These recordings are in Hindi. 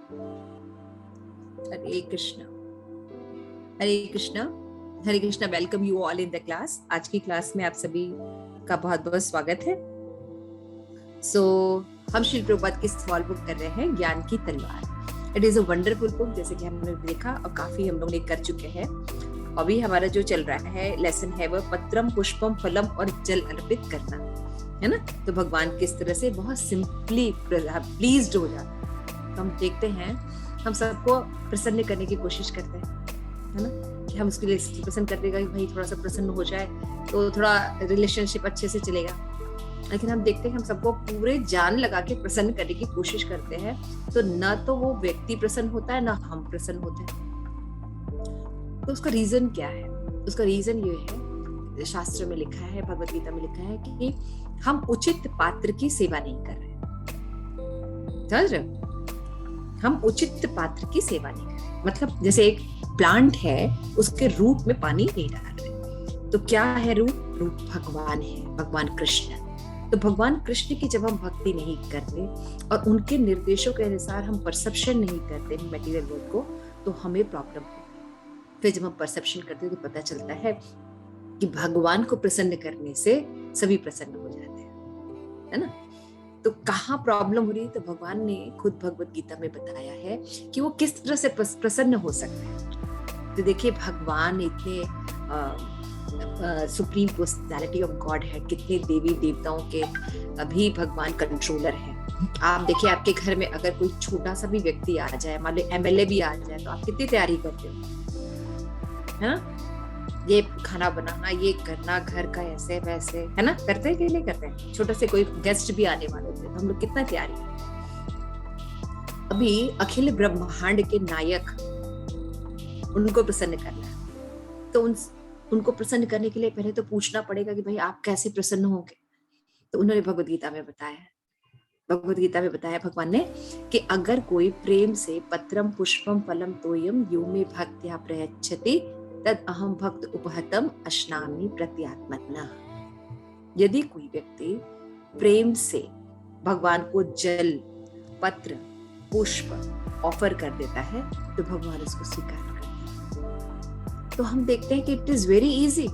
Hare Krishna, Hare Krishna, Hare Krishna. Welcome you all in the class. आज की क्लास में आप सभी का बहुत बहुत स्वागत है। हम श्री प्रभुपाद की स्मॉल बुक कर रहे हैं, ज्ञान की तलवार। It is a wonderful book, जैसे कि हमने देखा और काफी हम लोग ने कर चुके हैं। अभी हमारा जो चल रहा है लेसन है वह पत्रम पुष्पम फलम और जल अर्पित करना है ना। तो भगवान किस तरह से बहुत सिंपली प्लीज्ड हो जाता है। तो हम देखते हैं, हम सबको प्रसन्न करने की कोशिश करते हैं, है ना, कि हम उसके लिए प्रसन्न कर देगा कि भाई थोड़ा सा प्रसन्न हो जाए तो थोड़ा रिलेशनशिप अच्छे से चलेगा। लेकिन हम देखते हैं हम सबको पूरे जान लगा के प्रसन्न करने की कोशिश करते हैं, तो ना तो वो व्यक्ति प्रसन्न होता है ना हम प्रसन्न होते हैं। तो उसका रीजन क्या है? उसका रीजन ये है, शास्त्र में लिखा है, भगवत गीता में लिखा है कि हम उचित पात्र की सेवा नहीं कर रहे। समझ रहे हो? हम उचित पात्र की सेवा नहीं कर रहे, मतलब जैसे एक प्लांट है, उसके रूट में पानी नहीं डाल रहे। तो क्या है रूट? रूट भगवान है, भगवान कृष्ण। तो भगवान कृष्ण की जब हम भक्ति नहीं करते और उनके निर्देशों के अनुसार हम परसेप्शन नहीं करते मटेरियल वर्ल्ड को, तो हमें प्रॉब्लम होती है। फिर जब हम परसेप्शन करते हैं तो पता चलता है कि भगवान को प्रसन्न करने से सभी प्रसन्न हो जाते हैं, है ना। तो कहाँ प्रॉब्लम हो रही है? तो भगवान ने खुद भगवत गीता में बताया है कि वो किस तरह से प्रसन्न हो सकते हैं। तो देखिए, भगवान इतने सुप्रीम पर्सनैलिटी ऑफ गॉड है, कितने देवी देवताओं के अभी भगवान कंट्रोलर है। आप देखिए, आपके घर में अगर कोई छोटा सा भी व्यक्ति आ जाए, मान लो एमएलए भी आ जाए, तो आप कितनी तैयारी करते हो, है ना। ये खाना बनाना, ये करना, घर का ऐसे वैसे, है ना, करते हैं कि नहीं करते हैं। छोटे से कोई गेस्ट भी आने वाले थे तो हम लोग कितना तैयारी करते। अभी अखिल ब्रह्मांड के नायक, उनको प्रसन्न करना है, तो उनको प्रसन्न करने के लिए पहले तो पूछना पड़ेगा कि भाई आप कैसे प्रसन्न होंगे। तो उन्होंने भगवत गीता में बताया है, भगवत गीता में बताया भगवान ने कि अगर कोई प्रेम से पत्रम पुष्पम फलम तोयम यो मे भक्त्या प्रयच्छति तद अहम भक्त उपहतम अश्नामि प्रत्यात्मना। यदि कोई व्यक्ति प्रेम से भगवान को जल, पत्र, पुष्प ऑफर कर देता है तो भगवान उसको स्वीकार करते हैं। तो हम देखते हैं कि इट इज वेरी इजी।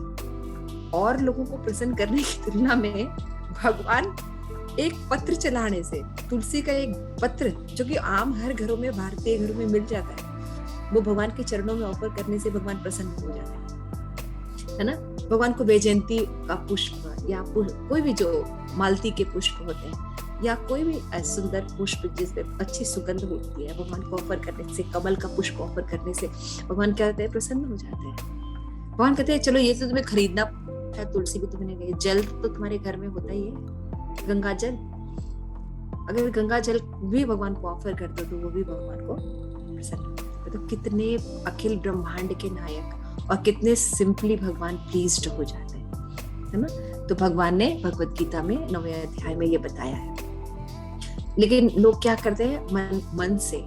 और लोगों को प्रसन्न करने की तुलना में भगवान एक पत्र चलाने से, तुलसी का एक पत्र जो कि आम हर घरों में, भारतीय घरों में मिल जाता है, वो भगवान के चरणों में ऑफर करने से भगवान प्रसन्न हो जाते हैं, है ना। भगवान को वैजयंती का पुष्प या कोई भी जो मालती के पुष्प होते हैं या कोई भी सुंदर पुष्प जिसमें अच्छी सुगंध होती है, भगवान को ऑफर करने से, कमल का पुष्प ऑफर करने से भगवान क्या होते हैं? प्रसन्न हो जाते हैं। भगवान कहते हैं चलो ये तो तुम्हें खरीदना है, तुलसी भी तुम्हें नहीं, जल तो तुम्हारे घर में होता ही है, गंगा जल। अगर गंगा जल भी भगवान को ऑफर कर दो तो वो भी भगवान को प्रसन्न। तो कितने अखिल ब्रह्मांड के नायक और कितने सिंपली भगवान प्लीज्ड हो जाते हैं, है ना। तो भगवान ने भगवत गीता में 9वें अध्याय में ये बताया है। लेकिन लोग क्या करते हैं? मन से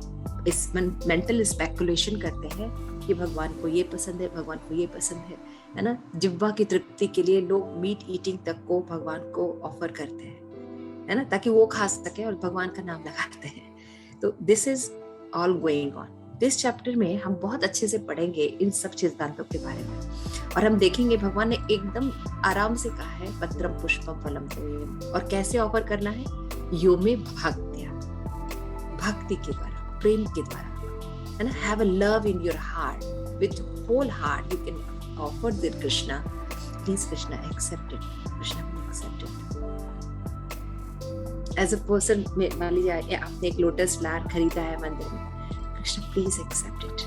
इस मेंटल स्पेकुलेशन करते हैं कि भगवान को ये पसंद है, भगवान को ये पसंद है ना। जिह्वा की तृप्ति के लिए लोग मीट ईटिंग तक को भगवान को ऑफर करते हैं, है ना, ताकि वो खा सके और भगवान का नाम लगाते हैं। तो this is all going on. इस चैप्टर में हम बहुत अच्छे से पढ़ेंगे इन सब सिद्धांतों के बारे में, और हम देखेंगे भगवान ने एकदम आराम से कहा है पत्रम पुष्पम फलम तोयम, और कैसे ऑफर करना है? यो में भक्त्या, भक्ति के द्वारा, प्रेम के द्वारा, है ना। Have a love in your heart, with whole heart you can offer this Krishna. Please Krishna accept it, Krishna accept it as a person. मान लीजिए आपने एक लोटस फ्लावर खरीदा है मंदिर में, please accept it,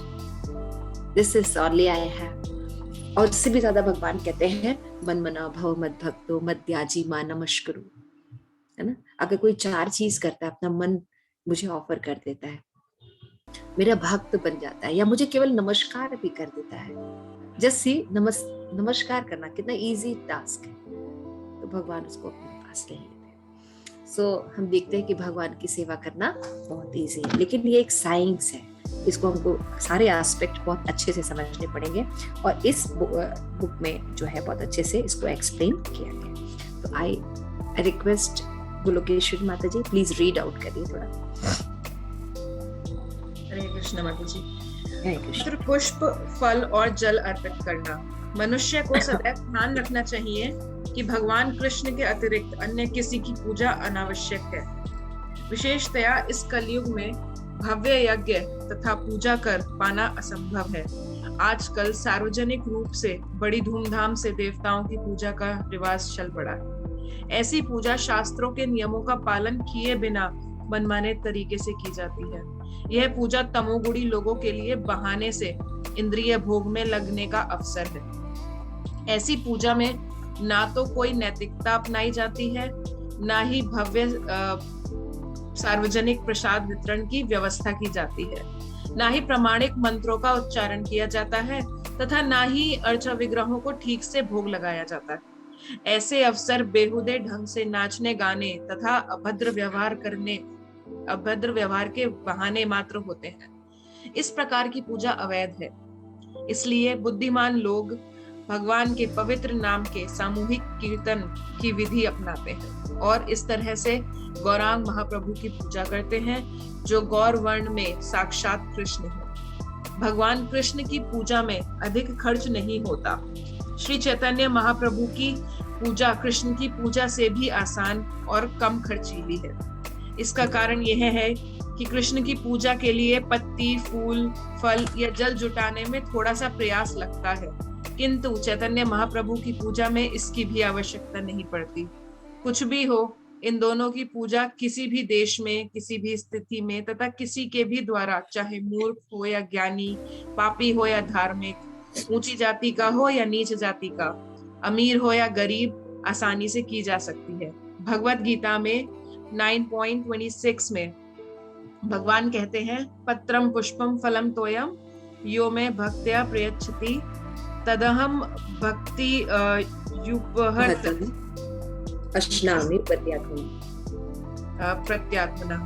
this is only I have. और इससे भी ज्यादा भगवान कहते हैं मन मना भव मद भक्तो मद त्याजी मा नमस्कुरु, है ना। अगर कोई 4 चीज करता है, अपना मन मुझे ऑफर कर देता है, मेरा भक्त बन जाता है, या मुझे केवल नमस्कार भी कर देता है, जस्ट सी नमस्कार करना कितना इजी टास्क है, तो भगवान उसको अपने पास ले लेते हैं। हम देखते हैं कि भगवान की सेवा करना बहुत इजी है, लेकिन ये एक साइंस है, इसको हमको सारे एस्पेक्ट बहुत अच्छे से समझने पड़ेंगे, और इस बुक में जो है बहुत अच्छे से इसको एक्सप्लेन किया गया। तो आई रिक्वेस्ट गोलोकेश्वरी माता जी, प्लीज रीड आउट करिए थोड़ा। कृष्ण माता जी। हरे कृष्ण। पत्र, पुष्प, फल और जल अर्पित करना। मनुष्य को सदैव ध्यान रखना चाहिए कि भगवान कृष्ण के अतिरिक्त अन्य किसी की पूजा अनावश्यक है। विशेषतया इस कलयुग में भव्य यज्ञ तथा पूजा कर पाना असंभव है। आजकल सार्वजनिक रूप से बड़ी धूमधाम से देवताओं की पूजा का रिवाज चल पड़ा है। ऐसी पूजा शास्त्रों के नियमों का पालन किए बिना मनमाने तरीके से की जाती है। यह पूजा तमोगुणी लोगों के लिए बहाने से इंद्रिय भोग में लगने का अवसर है। ऐसी पूजा में ना तो कोई नैतिकता अपनाई जाती है, ना ही भव्य सार्वजनिक प्रसाद वितरण की व्यवस्था की जाती है, ना ही प्रामाणिक मंत्रों का उच्चारण किया जाता है तथा ना ही अर्चा विग्रहों को ठीक से भोग लगाया जाता है। ऐसे अवसर बेहुदे ढंग से नाचने गाने तथा अभद्र व्यवहार के बहाने मात्र होते हैं। इस प्रकार की पूजा अवैध है। इसलिए बुद्धिमान लोग भगवान के पवित्र नाम के सामूहिक कीर्तन की विधि अपनाते हैं और इस तरह से गौरांग महाप्रभु की पूजा करते हैं, जो गौर वर्ण में साक्षात कृष्ण है। भगवान कृष्ण की पूजा में अधिक खर्च नहीं होता। श्री चैतन्य महाप्रभु की पूजा कृष्ण की पूजा से भी आसान और कम खर्चीली है। इसका कारण यह है कि कृष्ण की पूजा के लिए पत्ती, फूल, फल या जल जुटाने में थोड़ा सा प्रयास लगता है, किंतु चैतन्य महाप्रभु की पूजा में इसकी भी आवश्यकता नहीं पड़ती। कुछ भी हो, इन दोनों की पूजा किसी भी देश में, किसी भी स्थिति में तथा किसी के भी द्वारा, चाहे मूर्ख हो या ज्ञानी, पापी हो या धार्मिक, ऊंची जाति का हो या नीच जाति का, अमीर हो या गरीब, आसानी से की जा सकती है। भगवत गीता में 9.26 में भगवान कहते हैं, पत्रम पुष्पम फलम तोयम यो में भक्त्या प्रयच्छति तदहम भक्ति युपहत अश्नामि प्रत्यात्मनः।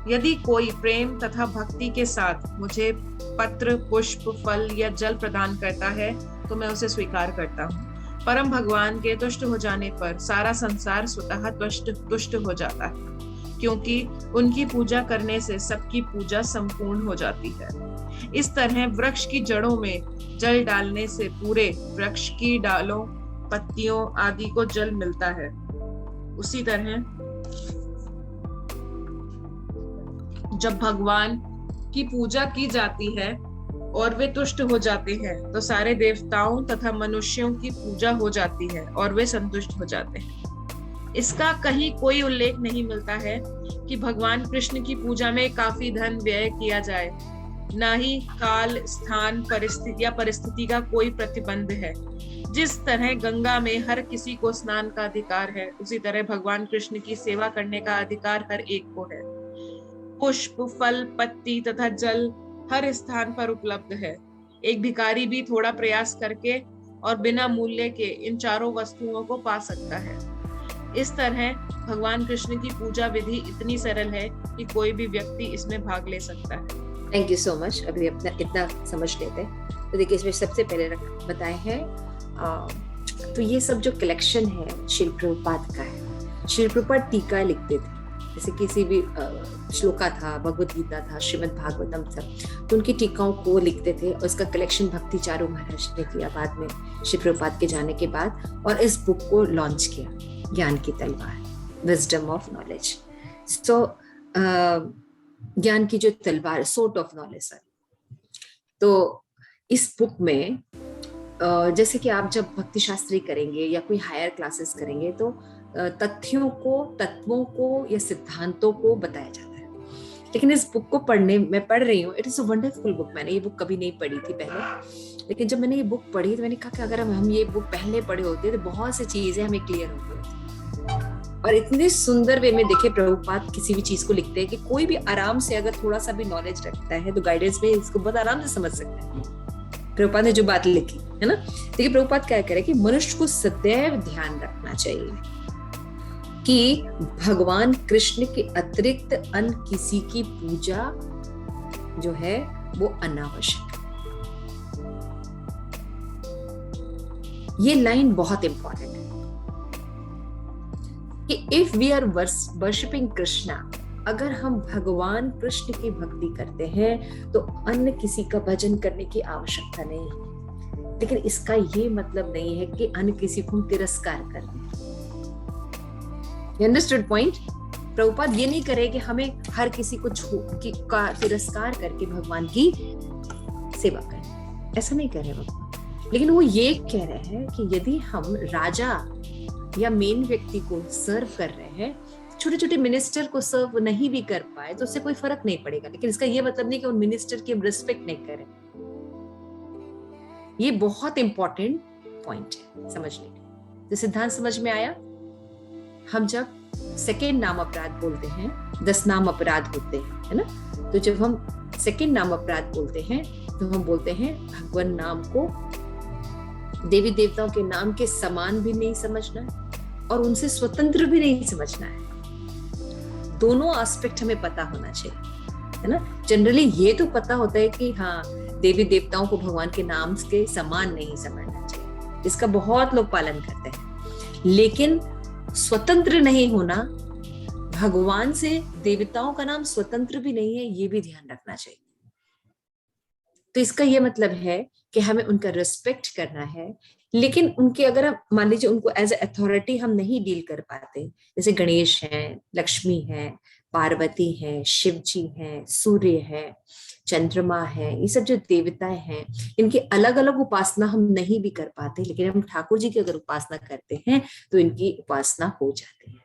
यदि कोई प्रेम तथा भक्ति के साथ मुझे पत्र, पुष्प, फल या जल प्रदान करता है तो मैं उसे स्वीकार करता हूँ। परम भगवान के तुष्ट हो जाने पर सारा संसार स्वतः तुष्ट हो जाता है, क्योंकि उनकी पूजा करने से सबकी पूजा संपूर्ण हो जाती है। इस तरह वृक्ष की जड़ों में जल डालने से पूरे वृक्ष की डालों, पत्तियों आदि को जल मिलता है। उसी तरह जब भगवान की पूजा की जाती है और वे तुष्ट हो जाते हैं तो सारे देवताओं तथा मनुष्यों की पूजा हो जाती है और वे संतुष्ट हो जाते हैं। इसका कहीं कोई उल्लेख नहीं मिलता है कि भगवान कृष्ण की पूजा में काफी धन व्यय किया जाए, ना ही काल, स्थान, परिस्थिति का कोई प्रतिबंध है। जिस तरह गंगा में हर किसी को स्नान का अधिकार है, उसी तरह भगवान कृष्ण की सेवा करने का अधिकार हर एक को है। पुष्प, फल, पत्ती तथा जल हर स्थान पर उपलब्ध है। एक भिखारी भी थोड़ा प्रयास करके और बिना मूल्य के इन चारों वस्तुओं को पा सकता है। इस तरह भगवान कृष्ण की पूजा विधि इतनी सरल है कि कोई भी व्यक्ति इसमें भाग ले सकता है। Thank you so much. अभी अपना इतना समझ लेते हैं तो देखिए, इसमें सबसे पहले बताए हैं तो ये सब जो कलेक्शन है श्रील प्रभुपाद का है। श्रील प्रभुपाद टीका लिखते थे, जैसे किसी भी श्लोका था, भगवत गीता था, श्रीमद् भागवतम था, तो उनकी टीकाओं को लिखते थे और इसका कलेक्शन भक्ति चारू महाराज ने किया बाद में, श्री प्रभुपाद के जाने के बाद, और इस बुक को लॉन्च किया, ज्ञान की तलवार, विजडम ऑफ नॉलेज। सो ज्ञान की जो तलवार, सोर्ड ऑफ नॉलेज। तो इस बुक में जैसे कि आप जब भक्ति शास्त्री करेंगे या कोई हायर क्लासेस करेंगे तो तथ्यों को, तत्वों को या सिद्धांतों को बताया जाता है। लेकिन इस बुक को मैं पढ़ रही हूँ, it is a wonderful book. मैंने ये बुक कभी नहीं पढ़ी थी पहले, लेकिन जब मैंने ये बुक पढ़ी तो मैंने कहा कि अगर हम ये बुक पहले पढ़े होते तो बहुत सी चीजें हमें क्लियर होती। और इतने सुंदर वे में देखे प्रभुपाद किसी भी चीज को लिखते हैं कि कोई भी आराम से अगर थोड़ा सा भी नॉलेज रखता है तो गाइडेंस में इसको बहुत आराम से समझ सकता है। प्रभुपाद ने जो बात लिखी है ना, देखिए प्रभुपाद क्या करे कि मनुष्य को सदैव ध्यान रखना चाहिए कि भगवान कृष्ण के अतिरिक्त अन्य किसी की पूजा जो है वो अनावश्यक है। ये लाइन बहुत इंपॉर्टेंट है कि if we are worshipping Krishna अगर हम भगवान कृष्ण की भक्ति करते हैं तो अन्य किसी का भजन करने की आवश्यकता नहीं है, लेकिन इसका ये मतलब नहीं है कि अन्य किसी को हम तिरस्कार कर दें। Understood point? प्रभुपाद ये नहीं करे कि हमें हर किसी को का तिरस्कार करके भगवान की सेवा करें, ऐसा नहीं कर रहे भगवान। लेकिन वो ये कह रहे हैं कि यदि हम राजा या मेन व्यक्ति को सर्व कर रहे हैं, छोटे छोटे मिनिस्टर को सर्व नहीं भी कर पाए तो उससे कोई फर्क नहीं पड़ेगा, लेकिन इसका ये मतलब नहीं कि उन मिनिस्टर की हम रिस्पेक्ट नहीं करें। ये बहुत इंपॉर्टेंट पॉइंट है समझने के। तो सिद्धांत समझ में आया? हम जब सेकेंड नाम अपराध बोलते हैं, 10 नाम अपराध होते हैं, है ना? तो जब हम सेकेंड नाम अपराध बोलते हैं तो हम बोलते हैं भगवान नाम को देवी देवताओं के नाम के समान भी नहीं समझना और उनसे स्वतंत्र भी नहीं समझना है। दोनों एस्पेक्ट हमें पता होना चाहिए, है ना? जनरली ये तो पता होता है कि हाँ, देवी देवताओं को भगवान के नाम के समान नहीं समझना चाहिए, इसका बहुत लोग पालन करते हैं। लेकिन स्वतंत्र नहीं होना, भगवान से देवताओं का नाम स्वतंत्र भी नहीं है, ये भी ध्यान रखना चाहिए। तो इसका ये मतलब है कि हमें उनका रिस्पेक्ट करना है, लेकिन उनके अगर हम मान लीजिए उनको एज ए अथॉरिटी हम नहीं डील कर पाते, जैसे गणेश हैं, लक्ष्मी है, पार्वती है, शिव जी हैं, सूर्य है, चंद्रमा है, ये सब जो देवताएं हैं, इनकी अलग अलग उपासना हम नहीं भी कर पाते, लेकिन हम ठाकुर जी की अगर उपासना करते हैं तो इनकी उपासना हो जाती है,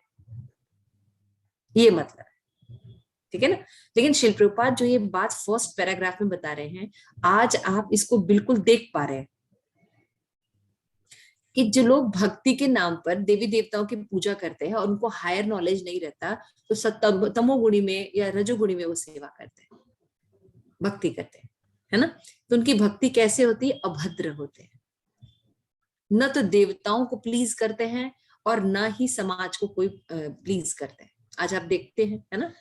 ये मतलब है, ठीक है ना? लेकिन शिल प्रभुपाद जो ये बात फर्स्ट पैराग्राफ में बता रहे हैं, आज आप इसको बिल्कुल देख पा रहे हैं कि जो लोग भक्ति के नाम पर देवी देवताओं की पूजा करते हैं और उनको हायर नॉलेज नहीं रहता, तो तमोगुणी में या रजोगुणी में वो सेवा करते हैं, भक्ति करते हैं, है ना? तो उनकी भक्ति कैसे होती है? अभद्र होते हैं, न तो देवताओं को प्लीज करते हैं और न ही समाज को कोई प्लीज करते हैं। आज आप देखते हैं, है ना,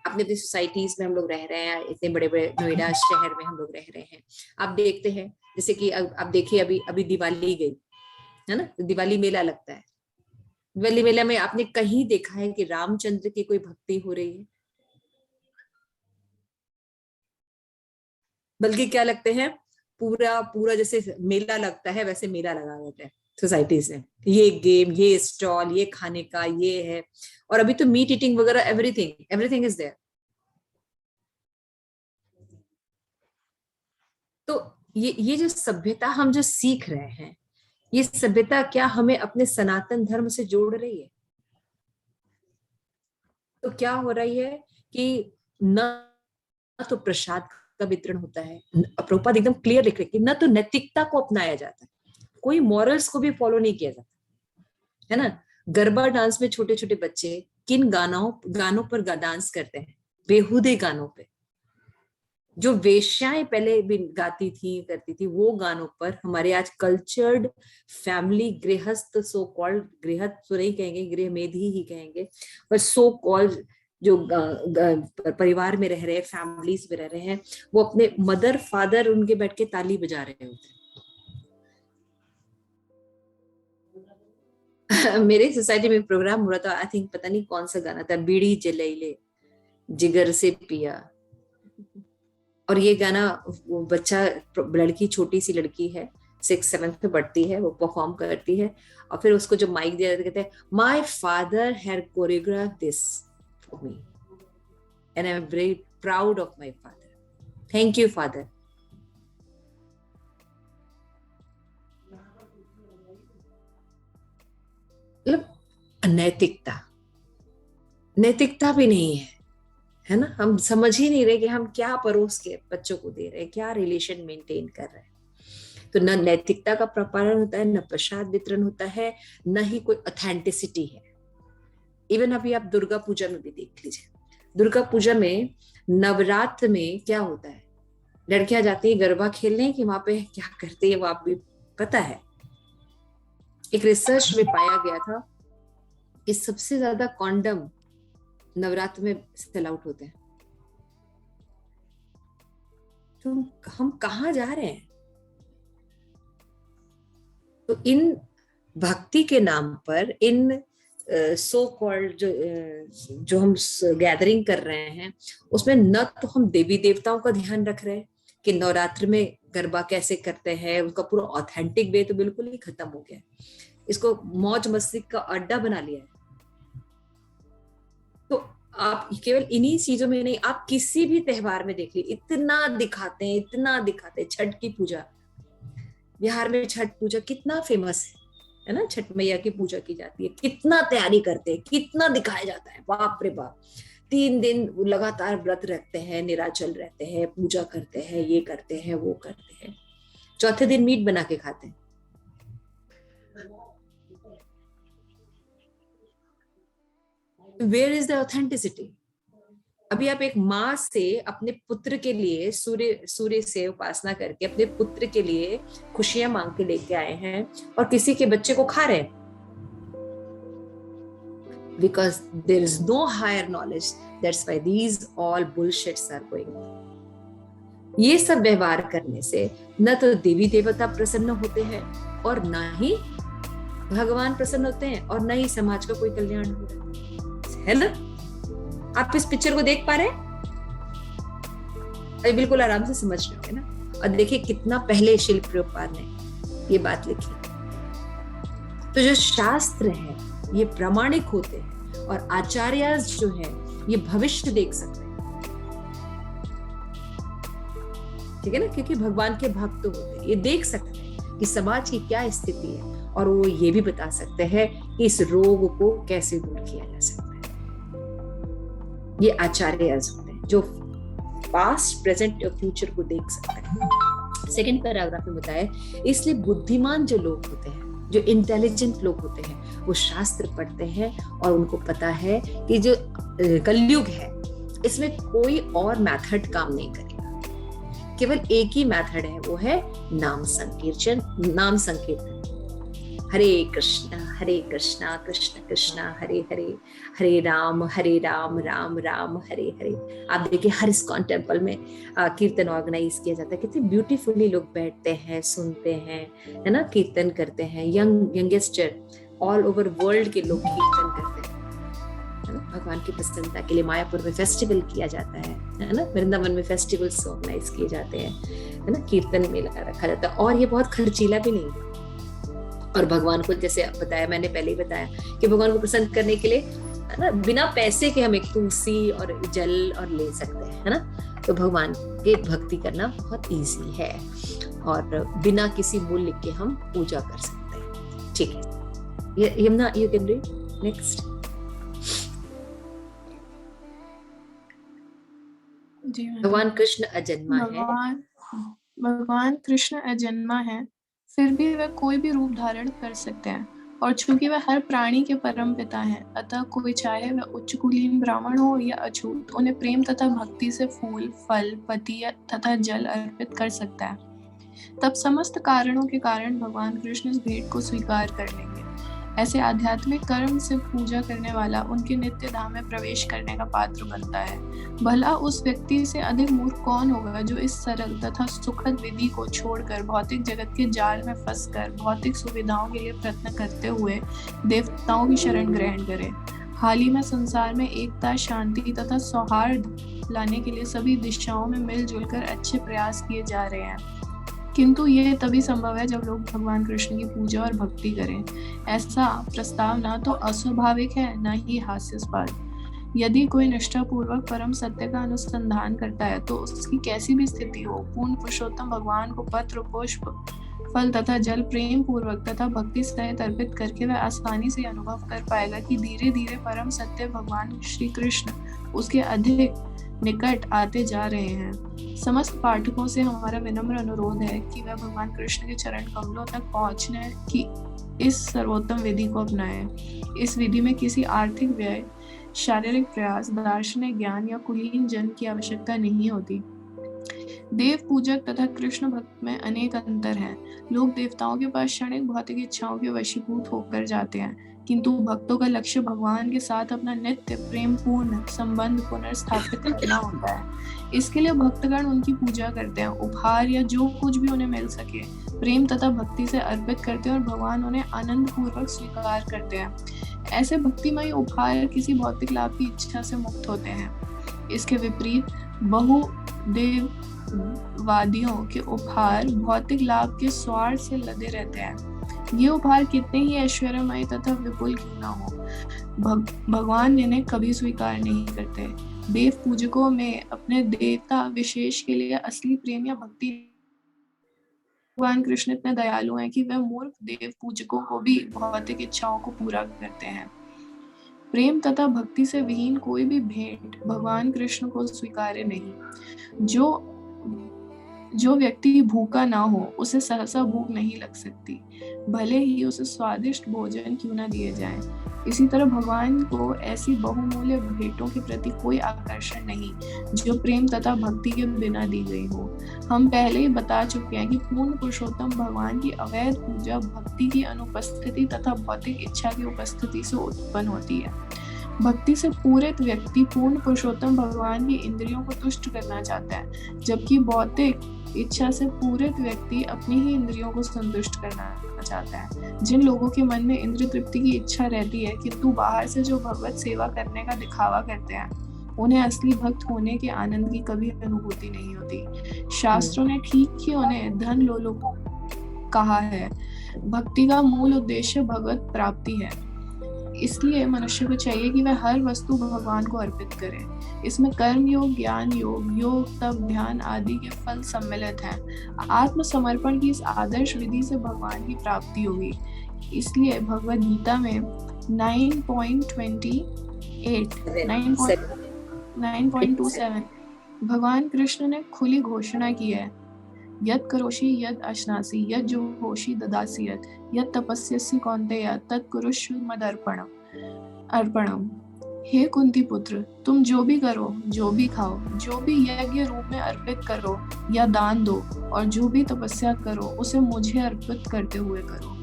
अपने अपनी सोसाइटीज में हम लोग रह रहे हैं, इतने बड़े बड़े नोएडा शहर में हम लोग रह रहे हैं, आप देखते हैं जैसे कि अब देखिए अभी अभी दिवाली गई, है ना? दिवाली मेला लगता है, दिवाली मेला में आपने कहीं देखा है कि रामचंद्र की कोई भक्ति हो रही है? बल्कि क्या लगते हैं, पूरा पूरा जैसे मेला लगता है वैसे मेला लगा देते हैं सोसाइटीज में, ये गेम, ये स्टॉल, ये खाने का, ये है, और अभी तो मीट ईटिंग वगैरह, एवरीथिंग एवरीथिंग इज देयर। तो ये जो सभ्यता हम जो सीख रहे हैं, ये सभ्यता क्या हमें अपने सनातन धर्म से जोड़ रही है? तो क्या हो रही है कि न तो प्रसाद का वितरण होता है, प्रभुपाद एकदम क्लियर लिख रहे कि न तो नैतिकता को अपनाया जाता है, कोई मॉरल्स को भी फॉलो नहीं किया जाता, है ना? गरबा डांस में छोटे छोटे बच्चे किन गानों पर डांस करते हैं? बेहुदे गानों पे, जो वेश्याएं पहले भी गाती थी करती थी, वो गानों पर हमारे आज कल्चर्ड फैमिली गृहस्थ, सो कॉल्ड गृहस्थ तो नहीं कहेंगे, गृह मेधी ही कहेंगे, पर सो कॉल्ड जो परिवार में रह रहे हैं, फैमिलीज में रह रहे हैं, वो अपने मदर फादर उनके बैठ के ताली बजा रहे होते हैं। मेरे सोसाइटी में प्रोग्राम हो रहा था, आई थिंक पता नहीं कौन सा गाना था, बीड़ी जलेले जिगर से पिया, और ये गाना वो बच्चा, लड़की, छोटी सी लड़की है, 6th-7th में पढ़ती है, वो परफॉर्म करती है, और फिर उसको जो माइक दिया जाता है, कहते हैं my father had choreograph this for me and I am very proud of my father, thank you father. मतलब नैतिकता, नैतिकता भी नहीं है ना? हम समझ ही नहीं रहे कि हम क्या परोस के बच्चों को दे रहे हैं, क्या रिलेशन मेंटेन कर रहे हैं। तो न नैतिकता का प्रपारण होता है, न प्रसाद वितरण होता है, न ही कोई ऑथेंटिसिटी है। इवन अभी आप दुर्गा पूजा में भी देख लीजिए, दुर्गा पूजा में नवरात्र में क्या होता है, लड़कियां जाती है गरबा खेलने, कि वहां पे क्या करती है वो आप भी पता है। एक रिसर्च में पाया गया था कि सबसे ज्यादा कॉन्डम नवरात्र में सेल आउट होते हैं। तो हम कहाँ जा रहे हैं? तो इन भक्ति के नाम पर, इन सो कॉल्ड जो हम गैदरिंग कर रहे हैं, उसमें न तो हम देवी देवताओं का ध्यान रख रहे हैं कि नवरात्र में गरबा कैसे करते हैं, उनका पूरा ऑथेंटिक वे तो बिल्कुल ही खत्म हो गया, इसको मौज मस्ती का अड्डा बना लिया है। तो आप केवल इन्हीं चीजों में नहीं, आप किसी भी त्योहार में देख लीजिए, इतना दिखाते हैं, इतना दिखाते हैं। छठ की पूजा, बिहार में छठ पूजा कितना फेमस है ना, छठ मैया की पूजा की जाती है, कितना तैयारी करते हैं, कितना दिखाया जाता है, बाप रे बाप। 3 दिन लगातार व्रत रखते हैं, निराचल रहते हैं, पूजा करते हैं, ये करते हैं, वो करते हैं, चौथे दिन मीट बना के खाते हैं। Where is the authenticity? अभी आप एक माँ से अपने पुत्र के लिए सूर्य से उपासना करके अपने पुत्र के लिए खुशियां मांग के लेके आए हैं और किसी के बच्चे को खा रहे हैं, because there is no higher knowledge, that's why these all bullshits are going on. ये सब व्यवहार करने से न तो देवी देवता प्रसन्न होते हैं और न ही भगवान प्रसन्न होते हैं और न ही समाज का कोई कल्याण हो रहा है ना। आप इस पिक्चर को देख पा रहे हैं? बिल्कुल आराम से समझ रहे होंगे ना। और देखिए कितना पहले शिल प्रभुपाद ने ये बात लिखी। तो जो शास्त्र है ये प्रामाणिक होते हैं और आचार्य जो है ये भविष्य देख सकते हैं, ठीक है ना, क्योंकि भगवान के भक्त होते हैं, ये देख सकते हैं कि समाज की क्या स्थिति है और वो ये भी बता सकते हैं कि इस रोग को कैसे दूर किया जा सकता है। ये आचार्य होते हैं जो पास्ट, प्रेजेंट और फ्यूचर को देख सकते हैं। सेकंड पैराग्राफ में बताया, इसलिए बुद्धिमान जो लोग होते हैं, जो इंटेलिजेंट लोग होते हैं, वो शास्त्र पढ़ते हैं और उनको पता है कि जो कलयुग है इसमें कोई और मेथड काम नहीं करेगा, केवल एक ही मेथड है, वो है नाम संकीर्तन, नाम संकीर्तन। हरे कृष्णा कृष्ण कृष्ण हरे हरे, हरे राम राम राम हरे हरे। आप देखिए हर इस्कॉन टेम्पल में कीर्तन ऑर्गेनाइज किया जाता है, कितने ब्यूटीफुली लोग बैठते हैं, सुनते हैं, है ना, कीर्तन करते हैं। यंगेस्टर ऑल ओवर वर्ल्ड के लोग कीर्तन करते हैं, है ना, भगवान की प्रसन्नता के लिए। मायापुर में फेस्टिवल किया जाता है ना, वृंदावन में फेस्टिवल्स ऑर्गेनाइज किए जाते हैं, है ना, कीर्तन मेला रखा जाता है। और ये बहुत खर्चीला भी नहीं है। और भगवान को, जैसे बताया, मैंने पहले ही बताया कि भगवान को प्रसन्न करने के लिए, है ना, बिना पैसे के हम एक तुलसी और जल और ले सकते हैं, है ना। तो भगवान के भक्ति करना बहुत इजी है और बिना किसी मूल्य के हम पूजा कर सकते हैं, ठीक है। Yamuna, you can read next. भगवान कृष्ण अजन्मा है। भगवान कृष्ण अजन्मा है, फिर भी वह कोई भी रूप धारण कर सकते हैं, और चूंकि वह हर प्राणी के परम पिता हैं, अतः कोई चाहे वह उच्च कुलीन ब्राह्मण हो या अछूत, उन्हें प्रेम तथा भक्ति से फूल, फल, पति तथा जल अर्पित कर सकता है। तब समस्त कारणों के कारण भगवान कृष्ण इस भेंट को स्वीकार कर लेंगे। ऐसे आध्यात्मिक कर्म से पूजा करने वाला उनके नित्य धाम में प्रवेश करने का पात्र बनता है। भला उस व्यक्ति से अधिक मूर्ख कौन होगा जो इस सरल तथा सुखद विधि को छोड़कर भौतिक जगत के जाल में फंसकर भौतिक सुविधाओं के लिए प्रयत्न करते हुए देवताओं की शरण ग्रहण करे। हाल ही में संसार में एकता, शांति तथा सौहार्द लाने के लिए सभी दिशाओं में मिलजुल कर अच्छे प्रयास किए जा रहे हैं, किंतु यह तभी संभव है जब लोग भगवान कृष्ण की पूजा और भक्ति करें। ऐसा प्रस्ताव ना तो अस्वाभाविक है, न ही हास्यास्पद। यदि कोई निष्ठापूर्वक परम सत्य का अनुसंधान करता है तो उसकी कैसी भी स्थिति हो, पूर्ण पुरुषोत्तम भगवान को पत्र, पुष्प, फल तथा जल प्रेम पूर्वक तथा भक्ति सहित अर्पित करके वह आसानी से अनुभव कर पाएगा कि धीरे धीरे परम सत्य भगवान श्री कृष्ण उसके अधिक निकट आते जा रहे हैं। समस्त पाठकों से हमारा विनम्र अनुरोध है कि वह भगवान कृष्ण के चरण कमलों तक पहुंचने की इस सर्वोत्तम विधि को अपनाएं। इस विधि में किसी आर्थिक व्यय, शारीरिक प्रयास, दार्शनिक ज्ञान या कुलीन जन की आवश्यकता नहीं होती। देव पूजक तथा कृष्ण भक्त में अनेक अंतर हैं। लोग देवताओं के पास क्षणिक भौतिक इच्छाओं के वशीभूत होकर जाते हैं, किंतु भक्तों का लक्ष्य भगवान के साथ अपना नित्य प्रेम पूर्ण संबंध पुनर्स्थापित करना होता है। इसके लिए भक्तगण उनकी पूजा करते हैं, उपहार या जो कुछ भी उन्हें मिल सके प्रेम तथा भक्ति से अर्पित करते हैं और भगवान उन्हें आनंद पूर्वक स्वीकार करते हैं। ऐसे भक्तिमय उपहार किसी भौतिक लाभ की इच्छा से मुक्त होते हैं। इसके विपरीत बहुदेववादियों के उपहार भौतिक लाभ के स्वार्थ से लदे रहते हैं। ये उपहार कितने ही ऐश्वर्यमय तथा विपुल क्यों ना हो, भगवान इन्हें कभी स्वीकार नहीं करते। देव पूजकों में अपने देवता विशेष के लिए असली प्रेम या भक्ति, भगवान कृष्ण इतने दयालु हैं कि वह मूर्ख देव पूजकों को भी भौतिक इच्छाओं को पूरा करते हैं। प्रेम तथा भक्ति से विहीन कोई भी भेंट भगवान कृष्ण को स्वीकार्य नहीं। जो व्यक्ति भूखा ना हो उसे सहसा भूख नहीं लग सकती, भले ही उसे स्वादिष्ट भोजन क्यों ना दिए जाए। इसी तरह भगवान को ऐसी बहुमूल्य भेंटों के प्रति कोई आकर्षण नहीं जो प्रेम तथा भक्ति के बिना दी गई हो। हम पहले ही बता चुके हैं कि पूर्ण पुरुषोत्तम भगवान की अवैध पूजा भक्ति की अनुपस्थिति तथा भौतिक इच्छा की उपस्थिति से उत्पन्न होती है। भक्ति से पूरित व्यक्ति पूर्ण पुरुषोत्तम भगवान की इंद्रियों को तुष्ट करना चाहता है, जबकि भौतिक इच्छा से पूरित व्यक्ति अपनी ही इंद्रियों को संतुष्ट करना चाहता है। जिन लोगों के मन में इंद्रिय तृप्ति की इच्छा रहती है किंतु बाहर से जो भगवत सेवा करने का दिखावा करते हैं, उन्हें असली भक्त होने के आनंद की कभी अनुभूति नहीं होती। शास्त्रों ने ठीक ही उन्हें धन लोलुप कहा है। भक्ति का मूल उद्देश्य भगवत प्राप्ति है, इसलिए मनुष्य को चाहिए कि वह हर वस्तु भगवान को अर्पित करे। इसमें कर्म योग, ज्ञान योग, योग, तप, ध्यान आदि के फल सम्मिलित हैं। आत्मसमर्पण की इस आदर्श विधि से भगवान की प्राप्ति होगी। इसलिए भगवद गीता में 9.27 भगवान कृष्ण ने खुली घोषणा की है, यत् करोषि यत् अश्नासि यत् जुहोषि ददासि यत् तपस्यसि कौन्तेय तत् कुरुष्व मदर्पणम्। हे कुंती पुत्र, तुम जो भी करो, जो भी खाओ, जो भी यज्ञ रूप में अर्पित करो या दान दो और जो भी तपस्या करो उसे मुझे अर्पित करते हुए करो।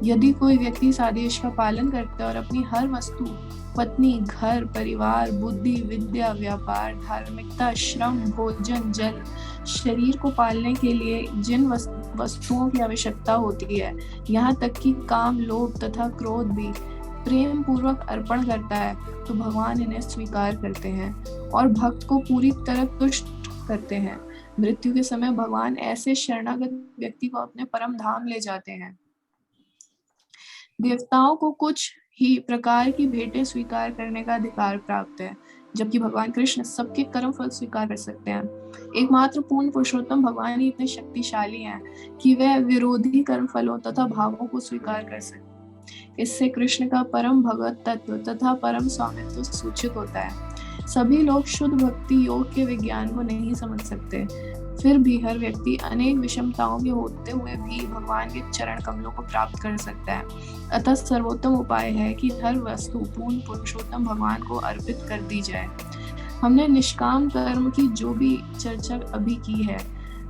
यदि कोई व्यक्ति इस आदेश का पालन करता है और अपनी हर वस्तु, पत्नी, घर, परिवार, बुद्धि, विद्या, व्यापार, धार्मिकता, श्रम, भोजन, जल, शरीर को पालने के लिए जिन वस्तुओं की आवश्यकता होती है, यहाँ तक कि काम, लोभ तथा क्रोध भी प्रेम पूर्वक अर्पण करता है, तो भगवान इन्हें स्वीकार करते हैं और भक्त को पूरी तरह तुष्ट करते हैं। मृत्यु के समय भगवान ऐसे शरणागत व्यक्ति को अपने परम धाम ले जाते हैं। देवताओं को कुछ ही प्रकार की भेंटें स्वीकार करने का अधिकार प्राप्त है, जबकि भगवान कृष्ण सबके कर्म फल स्वीकार कर सकते हैं। एकमात्र पूर्ण पुरुषोत्तम भगवान ही इतने शक्तिशाली हैं कि वह विरोधी कर्म फलों तथा भावों को स्वीकार कर सकते हैं। इससे कृष्ण का परम भगवत तत्व तथा परम स्वामित्व सूचित होता है। सभी लोग शुद्ध भक्ति योग के विज्ञान को नहीं समझ सकते, फिर भी हर व्यक्ति अनेक विषमताओं के होते हुए भी भगवान के चरण कमलों को प्राप्त कर सकता है। अतः सर्वोत्तम उपाय है कि हर वस्तु पूर्ण पुरुषोत्तम भगवान को अर्पित कर दी जाए। हमने निष्काम कर्म की जो भी चर्चा अभी की है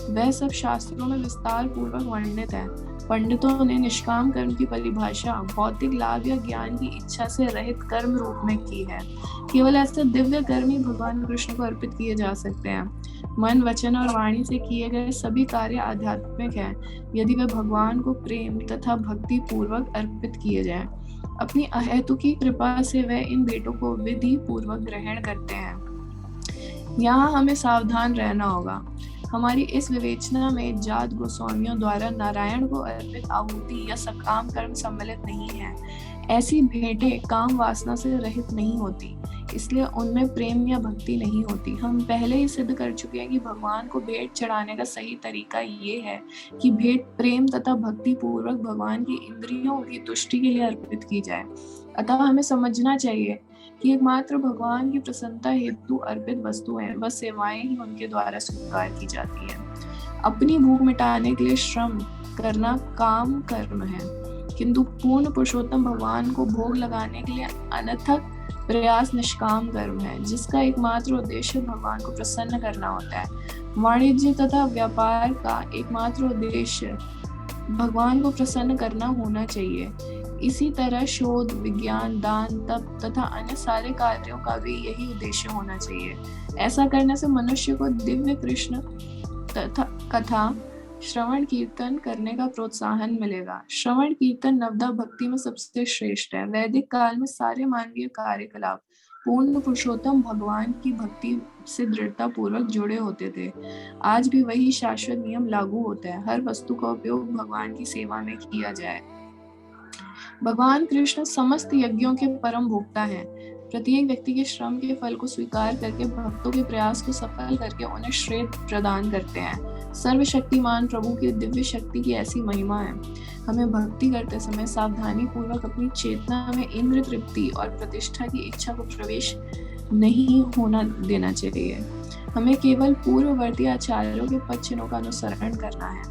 वह सब शास्त्रों में विस्तार पूर्वक वर्णित है। पंडितों ने निष्काम कर्म की परिभाषा भौतिक लाभ या ज्ञान की इच्छा से रहित कर्म रूप में की है। केवल ऐसे दिव्य कर्म ही भगवान कृष्ण को अर्पित किए जा सकते हैं। मन, वचन और वाणी से किए गए सभी कार्य आध्यात्मिक हैं, यदि वे भगवान को प्रेम तथा भक्ति पूर्वक अर्पित किए जाएं। अपनी अहेतुकी कृपा से वे इन भेंटों को विधि पूर्वक ग्रहण करते हैं। यहाँ हमें सावधान रहना होगा। हमारी इस विवेचना में जात गोस्वामियों द्वारा नारायण को अर्पित आहुति या सकाम कर्म सम्मिलित नहीं है। ऐसी भेंटें काम वासना से रहित नहीं होती, इसलिए उनमें प्रेम या भक्ति नहीं होती। हम पहले ही सिद्ध कर चुके हैं कि भगवान को भेंट चढ़ाने का सही तरीका ये है कि भेंट प्रेम तथा भक्ति पूर्वक भगवान की इंद्रियों की तुष्टि के लिए अर्पित की जाए। अतः हमें समझना चाहिए कि एकमात्र भगवान की प्रसन्नता हेतु अर्पित वस्तुएं व सेवाएं ही उनके द्वारा स्वीकार की जाती है। अपनी भूख मिटाने के लिए श्रम करना काम कर्म है, किंतु पूर्ण पुरुषोत्तम भगवान को भोग लगाने के लिए अनथक प्रयास निष्काम कर्म है, जिसका एकमात्र उद्देश्य भगवान को प्रसन्न करना होता है। वाणिज्य तथा व्यापार का एकमात्र उद्देश्य भगवान को प्रसन्न करना होना चाहिए। इसी तरह शोध, विज्ञान, दान, तप तथा अन्य सारे कार्यों का भी यही उद्देश्य होना चाहिए। ऐसा करने से मनुष्य को दिव्य कृष्ण तथा कथा श्रवण कीर्तन करने का प्रोत्साहन मिलेगा। श्रवण कीर्तन नवदा भक्ति में सबसे श्रेष्ठ है। वैदिक काल में सारे मानवीय कार्यकलाप पूर्ण पुरुषोत्तम भगवान की भक्ति से दृढ़ता पूर्वक जुड़े होते थे। आज भी वही शाश्वत नियम लागू होता है, हर वस्तु का उपयोग भगवान की सेवा में किया जाए। भगवान कृष्ण समस्त यज्ञों के परम भोक्ता हैं। प्रत्येक व्यक्ति के श्रम के फल को स्वीकार करके भक्तों के प्रयास को सफल करके उन्हें श्रेय प्रदान करते हैं। सर्वशक्तिमान प्रभु की दिव्य शक्ति की ऐसी महिमा है। हमें भक्ति करते समय सावधानी पूर्वक अपनी चेतना में इंद्र तृप्ति और प्रतिष्ठा की इच्छा को प्रवेश नहीं होना देना चाहिए। हमें केवल पूर्ववर्ती आचार्यों के पद चिन्हों का अनुसरण करना है।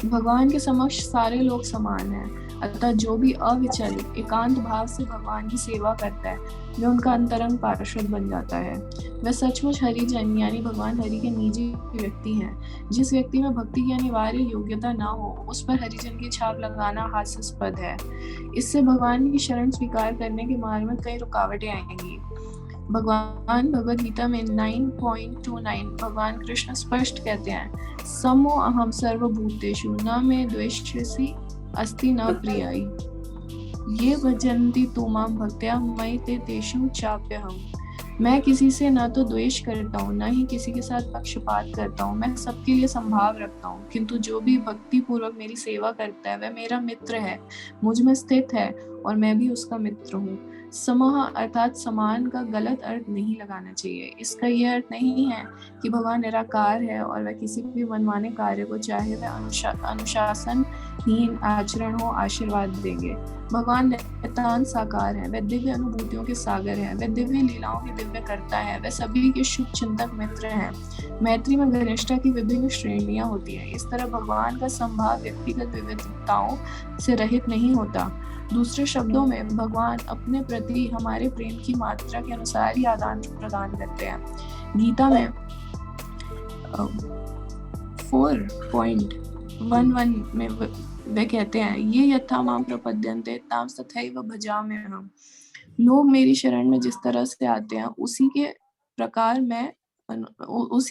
भगवान के समक्ष सारे लोग समान हैं, अतः जो भी अविचल एकांत भाव से भगवान की सेवा करता है वह उनका अंतरंग पार्षद बन जाता है। वह सचमुच हरिजन यानी भगवान हरि के निजी व्यक्ति हैं। जिस व्यक्ति में भक्ति की अनिवार्य योग्यता ना हो उस पर हरिजन की छाप लगाना हास्यास्पद है। इससे भगवान की शरण स्वीकार करने के मार्ग में कई रुकावटें आएंगी। भगवान भगवद गीता में 9.29 भगवान कृष्ण स्पष्ट कहते हैं, समो अहम सर्वभूतेषु न मे द्वेष्यसि अस्ति न प्रियाय ये भजन्ति तु मां भक्त्या मयि ते तेषु चाप्यहम्। मैं किसी से न तो द्वेष करता हूँ न ही किसी के साथ पक्षपात करता हूँ। मैं सबके लिए संभाव रखता हूँ, किंतु जो भी भक्ति पूर्वक मेरी सेवा करता है वह मेरा मित्र है, मुझ में स्थित है और मैं भी उसका मित्र हूँ। समः अर्थात समान का गलत अर्थ नहीं लगाना चाहिए। इसका यह अर्थ नहीं है कि भगवान निराकार है और वह किसी भी मनमाने कार्य को चाहे वह अनुशासनहीन आचरण हो आशीर्वाद देंगे। भगवान नितांत साकार है, वह दिव्य अनुभूतियों के सागर है, वह दिव्य लीलाओं के दिव्य करता है, वह सभी के शुभ चिंतक मित्र हैं। मैत्री में घनिष्ठता की विभिन्न श्रेणियां होती है। इस तरह भगवान का संभाव व्यक्तिगत विविधताओं से रहित नहीं होता। दूसरे शब्दों में भगवान अपने प्रति हमारे प्रेम की मात्रा के अनुसार ही आदान प्रदान करते हैं। गीता में 4.11 में वे कहते हैं, ये यथा मां प्रपद्यन्ते तां तथैव भजाम्यहम्। लोग मेरी शरण में जिस तरह से आते हैं उसी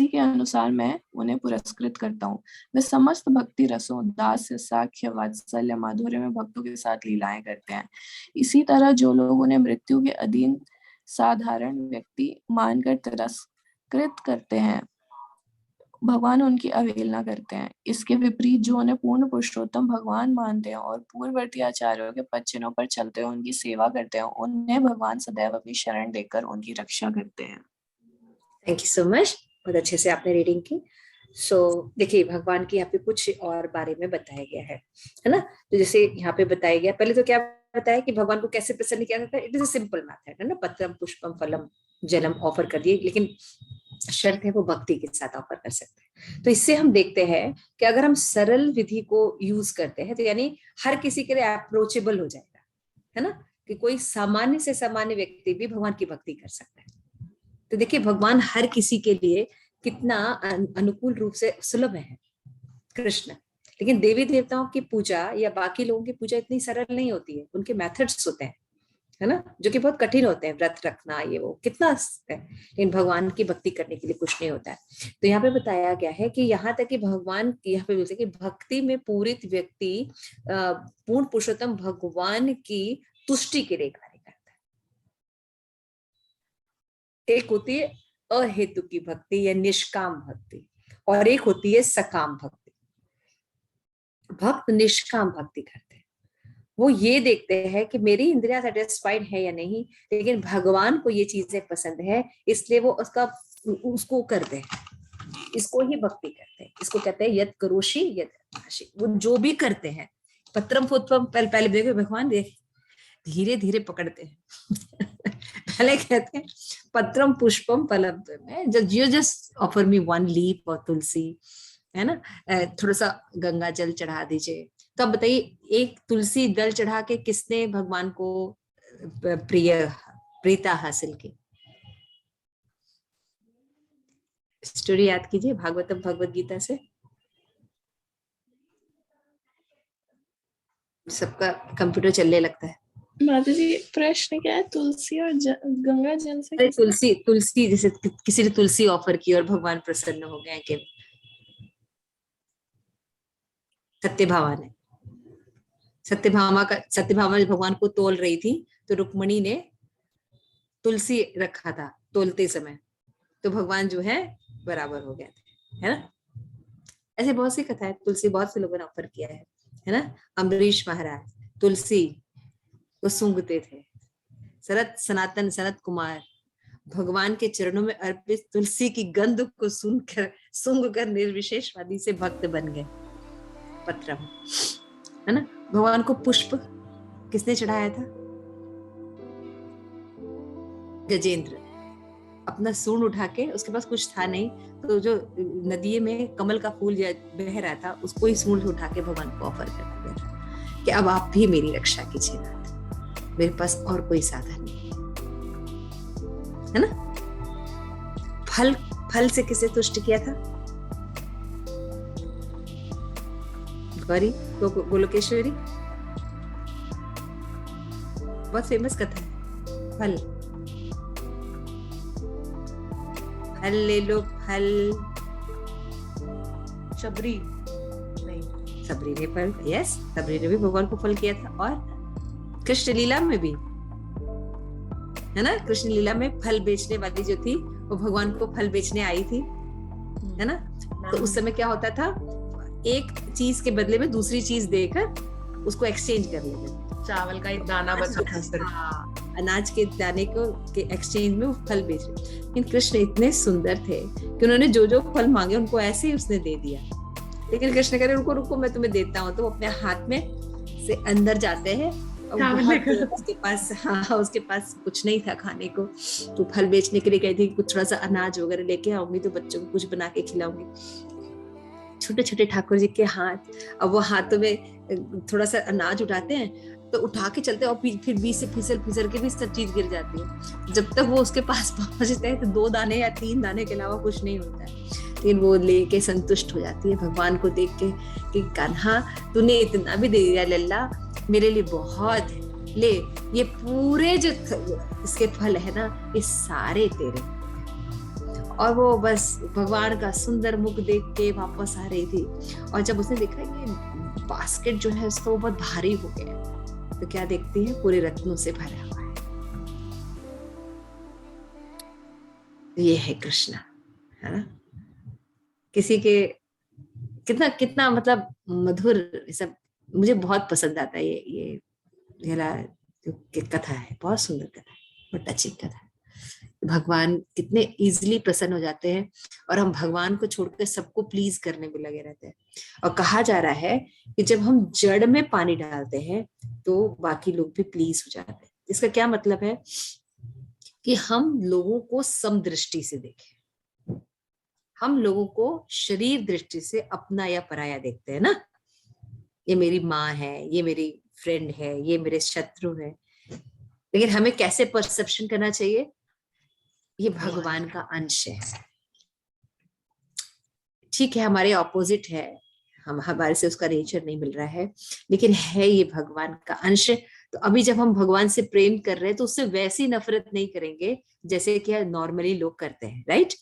के अनुसार मैं उन्हें पुरस्कृत करता हूँ। वे समस्त भक्ति रसों दास्य, साख्य, वात्सल्य, माधुर्य में भक्तों के साथ लीलाएं करते हैं। इसी तरह जो लोग उन्हें मृत्यु के अधीन साधारण व्यक्ति मानकर तिरस्कृत करते हैं भगवान उनकी अवहेलना करते हैं। इसके विपरीत जो उन्हें पूर्ण पुरुषोत्तम भगवान मानते हैं और पूर्ववर्ती आचार्यों के पद चिन्हों पर चलते हुए उनकी सेवा करते हैं उन्हें भगवान सदैव अपनी शरण देकर उनकी रक्षा करते हैं। थैंक यू सो मच, बहुत अच्छे से आपने रीडिंग की। देखिए भगवान के यहाँ पे कुछ और बारे में बताया गया है ना। तो जैसे यहाँ पे बताया गया, पहले तो क्या बताया कि भगवान को कैसे प्रसन्न किया जाता है। It is a simple method है ना, पत्रम पुष्पम फलम जलम ऑफर कर दिए, लेकिन शर्त है वो भक्ति के साथ ऑफर कर सकते हैं। तो इससे हम देखते हैं कि अगर हम सरल विधि को यूज करते हैं तो यानी हर किसी के लिए अप्रोचेबल हो जाएगा, है ना, कि कोई सामान्य से सामान्य व्यक्ति भी भगवान की भक्ति कर सकता है। तो देखिए भगवान हर किसी के लिए कितना अनुकूल रूप से सुलभ है कृष्ण। लेकिन देवी देवताओं की पूजा या बाकी लोगों की पूजा इतनी सरल नहीं होती है, उनके मेथड्स होते हैं, है ना, जो कि बहुत कठिन होते हैं, व्रत रखना ये वो कितना है। लेकिन भगवान की भक्ति करने के लिए कुछ नहीं होता है। तो यहाँ पे बताया गया है कि यहाँ तक कि भगवान यहाँ पे बोलते हैं कि भक्ति में पूरित व्यक्ति पूर्ण पुरुषोत्तम भगवान की तुष्टि के लिए कार्य करता है। एक होती है अहेतु की भक्ति या निष्काम भक्ति और एक होती है सकाम भक्ति। भक्त निष्काम भक्ति करते हैं, वो ये देखते हैं कि मेरी इंद्रियां सेटिस्फाइड है या नहीं, लेकिन भगवान को ये चीजें पसंद है इसलिए वो उसको करते हैं, इसको ही भक्ति करते हैं। इसको कहते हैं यत् करोषि यत् नाशि। वो जो भी करते हैं पत्रम फुत्पम, पहले देखो भगवान देख धीरे धीरे पकड़ते हैं पहले कहते हैं पत्रम पुष्पम फलम, just offer me one leaf और तुलसी, है ना, थोड़ा सा गंगा जल चढ़ा दीजिए। तो अब बताइए एक तुलसी दल चढ़ा के किसने भगवान को प्रियता हासिल की? स्टोरी याद कीजिए भागवतम भगवद गीता से। सबका कंप्यूटर चलने लगता है। माता जी प्रश्न क्या है? तुलसी और गंगा जल से अरे किस? तुलसी, तुलसी जैसे किसी ने तुलसी ऑफर की और भगवान प्रसन्न हो गए कि सत्यभामा ने, सत्यभामा जब भगवान को तोल रही थी तो रुक्मणी ने तुलसी रखा था तोलते समय, तो भगवान जो है बराबर हो गए थे, है ना। ऐसे बहुत सी कथाएं, तुलसी बहुत से लोगों ने ऑफर किया है ना। अम्बरीश महाराज तुलसी को सूंघते थे। सनातन कुमार भगवान के चरणों में अर्पित तुलसी की गंध को सूंघ कर निर्विशेषवादी से भक्त बन गए। पत्रम, है ना। भगवान को पुष्प किसने चढ़ाया था? गजेंद्र। अपना सूंड उठा के, उसके पास कुछ था नहीं, तो जो नदी में कमल का फूल बह रहा था उसको ही सूंड उठा के भगवान को ऑफर कर दिया था कि अब आप भी मेरी रक्षा कीजिए नाथ, मेरे पास और कोई साधन नहीं, है ना। फल से किसे तुष्ट किया था? गौरी गोलोकेश्वरी, बहुत फेमस कथा है। फल ले लो, फल। शबरी नहीं, सबरी ने फल, यस, सबरी ने भी भगवान को फल किया था। और कृष्ण लीला में भी, है ना, कृष्ण लीला में फल बेचने वाली जो थी वो भगवान को फल बेचने आई थी, है ना। तो उस समय क्या होता था, एक चीज के बदले में दूसरी चीज देकर उसको एक्सचेंज कर लेते थे। चावल का एक दाना बचा था सिर्फ, अनाज के दाने को के एक्सचेंज में वो फल बेच रहे। लेकिन कृष्ण इतने सुंदर थे कि उन्होंने जो जो फल मांगे उनको ऐसे ही उसने दे दिया। लेकिन कृष्ण कह रहे रुको रुको, मैं तुम्हें देता हूँ। तो वो अपने हाथ में से अंदर जाते हैं और उसके पास, हाँ, उसके पास कुछ नहीं था खाने को, तो फल बेचने के लिए गई थी, कुछ थोड़ा सा अनाज वगैरह लेके आऊंगी तो बच्चों को कुछ बना के खिलाऊंगी। छोटे छोटे ठाकुर जी के हाथ, अब वो हाथों में थोड़ा सा अनाज उठाते हैं तो उठा के चलते हैं और फिर बीच से फिसल के भी सब चीज गिर जाती है। जब तक वो उसके पास पहुंचते हैं तो 2 दाने या 3 दाने के अलावा कुछ नहीं होता है, लेकिन वो लेके संतुष्ट हो जाती है भगवान को देख के कि कान्हा तूने इतना भी दे दिया लल्ला, मेरे लिए बहुत है, ले ये पूरे जो इसके फल है ना ये सारे तेरे। और वो बस भगवान का सुंदर मुख देख के वापस आ रही थी, और जब उसने देखा ये बास्केट जो है उसका वो बहुत भारी हो गया, तो क्या देखती है, पूरे रत्नों से भरा हुआ है। ये है कृष्ण, है ना। किसी के कितना कितना मतलब मधुर सब, मुझे बहुत पसंद आता है ये जो कथा है, बहुत सुंदर कथा है, बहुत टचिंग कथा है। भगवान कितने इजीली प्रसन्न हो जाते हैं और हम भगवान को छोड़कर सबको प्लीज करने में लगे रहते हैं। और कहा जा रहा है कि जब हम जड़ में पानी डालते हैं तो बाकी लोग भी प्लीज हो जाते हैं। इसका क्या मतलब है कि हम लोगों को समदृष्टि से देखें, हम लोगों को शरीर दृष्टि से अपना या पराया देखते हैं ना। ये मेरी माँ है, ये मेरी फ्रेंड है, ये मेरे शत्रु है, लेकिन हमें कैसे परसेप्शन करना चाहिए, ये भगवान का अंश है। ठीक है हमारे ऑपोजिट है, हम हमारे से उसका नेचर नहीं मिल रहा है, लेकिन है ये भगवान का अंश। तो अभी जब हम भगवान से प्रेम कर रहे हैं तो उससे वैसी नफरत नहीं करेंगे जैसे कि नॉर्मली लोग करते हैं, राइट।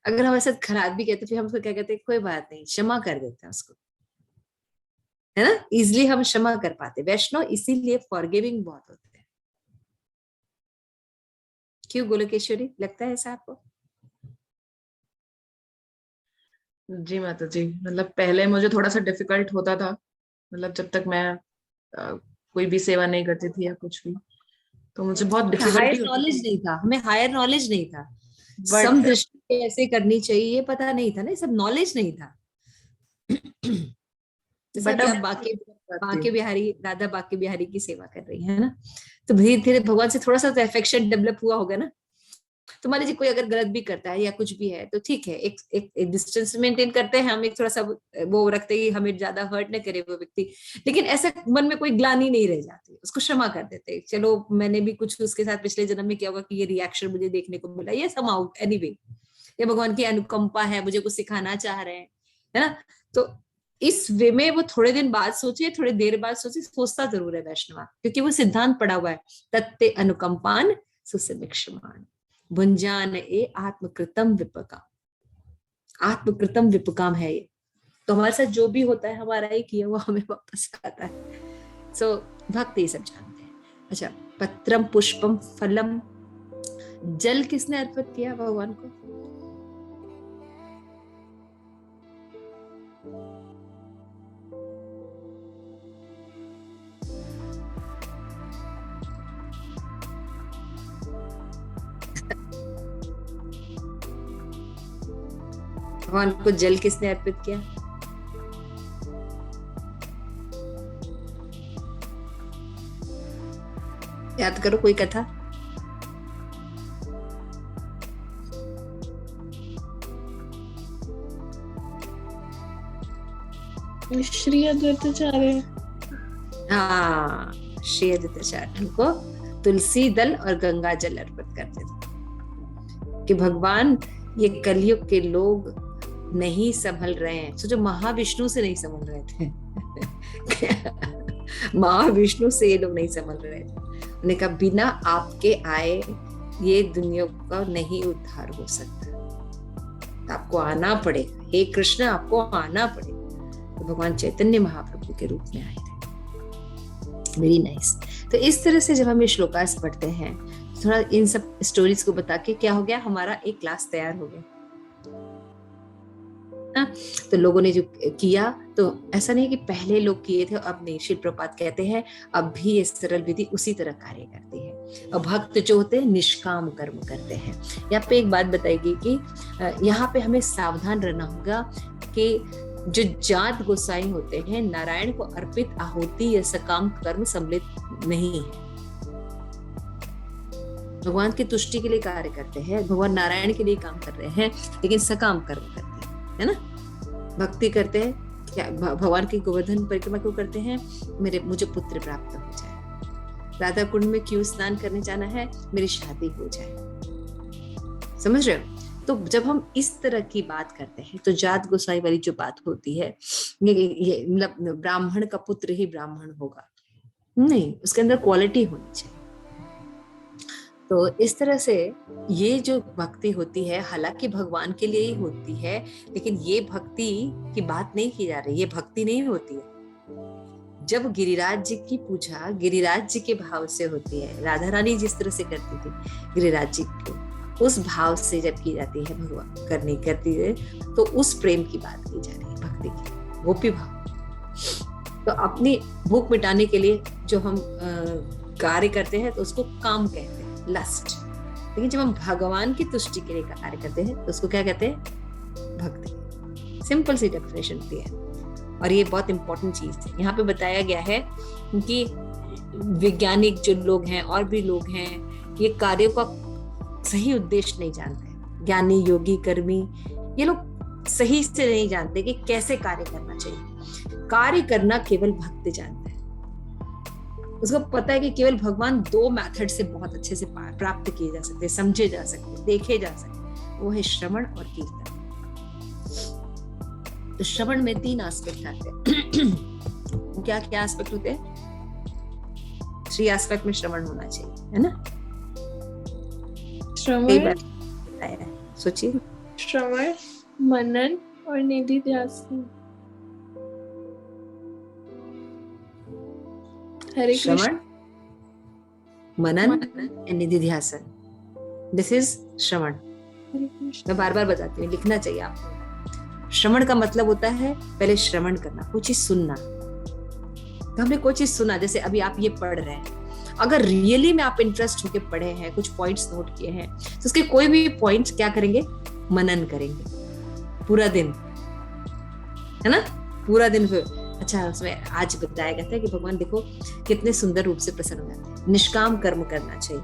अगर हमारे साथ खराब भी कहते फिर हम उसको क्या कहते हैं, कोई बात नहीं, क्षमा कर देते हैं उसको, है ना। इजिली हम क्षमा कर पाते। वैष्णव इसीलिए फॉरगिविंग बहुत होते हैं। क्यों गोलोकेश्वरी, लगता है ऐसा आपको? जी माता जी, मतलब पहले मुझे थोड़ा सा डिफिकल्ट होता था, मतलब जब तक मैं कोई भी सेवा नहीं करती थी या कुछ भी, तो मुझे बहुत डिफिकल्टी हायर होती नॉलेज थी। नहीं था, हमें हायर नॉलेज नहीं था, बट समदृष्टि कैसे करनी चाहिए ये पता नहीं था ना, सब नॉलेज नहीं था। जैसे अभी आप बाके बिहारी, दादा बाके बिहारी की सेवा कर रही है ना, तो धीरे धीरे भगवान से थोड़ा सा तो अफेक्शन डेवलप हुआ होगा ना। तो मान लीजिए कोई अगर गलत भी करता है या कुछ भी है तो ठीक है, एक डिस्टेंस मेंटेन करते हैं हम, एक थोड़ा सा वो रखते हैं हमें ज्यादा हर्ट न करे वो व्यक्ति, लेकिन ऐसा मन में कोई ग्लानि नहीं रह जाती, उसको क्षमा कर देते। चलो मैंने भी कुछ उसके साथ पिछले जन्म में किया होगा कि ये रिएक्शन मुझे देखने को मिला, ये सम आउट एनीवे, ये भगवान की अनुकंपा है, मुझे कुछ सिखाना चाह रहे हैं, है ना। तो इस वे में वो थोड़े दिन बाद सोचे, थोड़ी देर बाद सोचे, सोचता जरूर है वैष्णवा, क्योंकि वो सिद्धांत पड़ा हुआ है, तत्ते अनुकंपान सुसमीक्षमाण भुंजान ए आत्मकृतम विपका। आत्मकृतम विपकाम है ये, तो हमारे साथ जो भी होता है हमारा ही किया वो हमें वापस आता है। सो भक्त ये सब जानते हैं। अच्छा, पत्रम पुष्पम फलम, जल किसने अर्पित किया भगवान को? भगवान को जल किसने अर्पित किया? याद करो कोई कथा। श्री अद्वैताचार्य। हाँ, श्री अद्वैताचार्य को तुलसी दल और गंगा जल अर्पित करते थे कि भगवान ये कलयुग के लोग नहीं संभल रहे हैं। सोचो, महाविष्णु से नहीं संभल रहे थे महाविष्णु से ये लोग नहीं संभल रहे थे। उन्होंने कहा बिना आपके आए ये दुनिया का नहीं उद्धार हो सकता, आपको आना पड़ेगा, हे कृष्ण आपको आना पड़ेगा। तो भगवान चैतन्य महाप्रभु के रूप में आए थे। Very nice. तो इस तरह से जब हम ये श्लोकास पढ़ते हैं, थोड़ा इन सब स्टोरीज को बता के क्या हो गया, हमारा एक क्लास तैयार हो गया। तो लोगों ने जो किया, तो ऐसा नहीं कि पहले लोग किए थे अब नहीं। श्री प्रभुपाद कहते हैं अब भी ये सरल विधि उसी तरह कार्य करती है। और भक्त जो होते हैं निष्काम कर्म करते हैं। यहाँ पे एक बात बताएगी कि यहाँ पे हमें सावधान रहना होगा कि जो जात गोसाई होते हैं नारायण को अर्पित आहुति या सकाम कर्म सम्मिलित नहीं है। भगवान की तुष्टि के लिए कार्य करते हैं, भगवान नारायण के लिए काम कर रहे हैं, लेकिन सकाम कर्म करते हैं, है ना। भक्ति करते हैं क्या, भगवान की गोवर्धन परिक्रमा क्यों करते हैं? मुझे पुत्र प्राप्त हो जाए। राधा कुंड में क्यों स्नान करने जाना है? मेरी शादी हो जाए। समझ रहे हो? तो जब हम इस तरह की बात करते हैं तो जात गोसाई वाली जो बात होती है, ये मतलब ब्राह्मण का पुत्र ही ब्राह्मण होगा नहीं, उसके अंदर क्वालिटी होनी चाहिए। तो इस तरह से ये जो भक्ति होती है, हालांकि भगवान के लिए ही होती है, लेकिन ये भक्ति की बात नहीं की जा रही, ये भक्ति नहीं होती है। जब गिरिराज जी की पूजा गिरिराज जी के भाव से होती है, राधा रानी जिस तरह से करती थी गिरिराज जी को, उस भाव से जब की जाती है भगवान करती है, तो उस प्रेम की बात की जा रही है, भक्ति की, गोपी भाव। तो अपनी भूख मिटाने के लिए जो हम कार्य करते हैं तो उसको काम कहते हैं, लस्ट। लेकिन जब हम भगवान की तुष्टि के लिए कार्य करते हैं तो उसको क्या कहते हैं? भक्ति। सिंपल सी डेफिनेशन होती है। और ये बहुत इंपॉर्टेंट चीज है। यहाँ पे बताया गया है कि वैज्ञानिक जो लोग हैं और भी लोग हैं, ये कार्यों का सही उद्देश्य नहीं जानते। ज्ञानी, योगी, कर्मी, ये लोग सही से नहीं जानते कि कैसे कार्य करना चाहिए। कार्य करना केवल भक्त जानते हैं। उसको पता है कि केवल भगवान दो मेथड से बहुत अच्छे से प्राप्त किए जा सकते, समझे जा सकते, देखे जा सकते, वो है श्रवण और कीर्तन। तो श्रवण में 3 एस्पेक्ट आते हैं। क्या क्या एस्पेक्ट होते हैं? 3 एस्पेक्ट में श्रवण होना चाहिए, है ना। श्रवण, सोचिए, श्रवण, मनन और निधिध्यासन। श्रवण, मनन और निधिध्यासन, दिस इज श्रवण। मैं बार बार बताती हूँ, लिखना चाहिए आपको। श्रवण का मतलब होता है पहले श्रवण करना, कोई चीज सुनना। तो हमने कोई चीज सुना, जैसे अभी आप ये पढ़ रहे हैं, अगर रियली में आप इंटरेस्ट होके पढ़े हैं, कुछ पॉइंट्स नोट किए हैं, तो उसके कोई भी पॉइंट्स क्या करेंगे? मनन करेंगे पूरा दिन, है ना, पूरा दिन। अच्छा, उसमें आज बताया गया था कि भगवान देखो कितने सुंदर रूप से प्रसन्न हो जाते हैं। निष्काम कर्म करना चाहिए,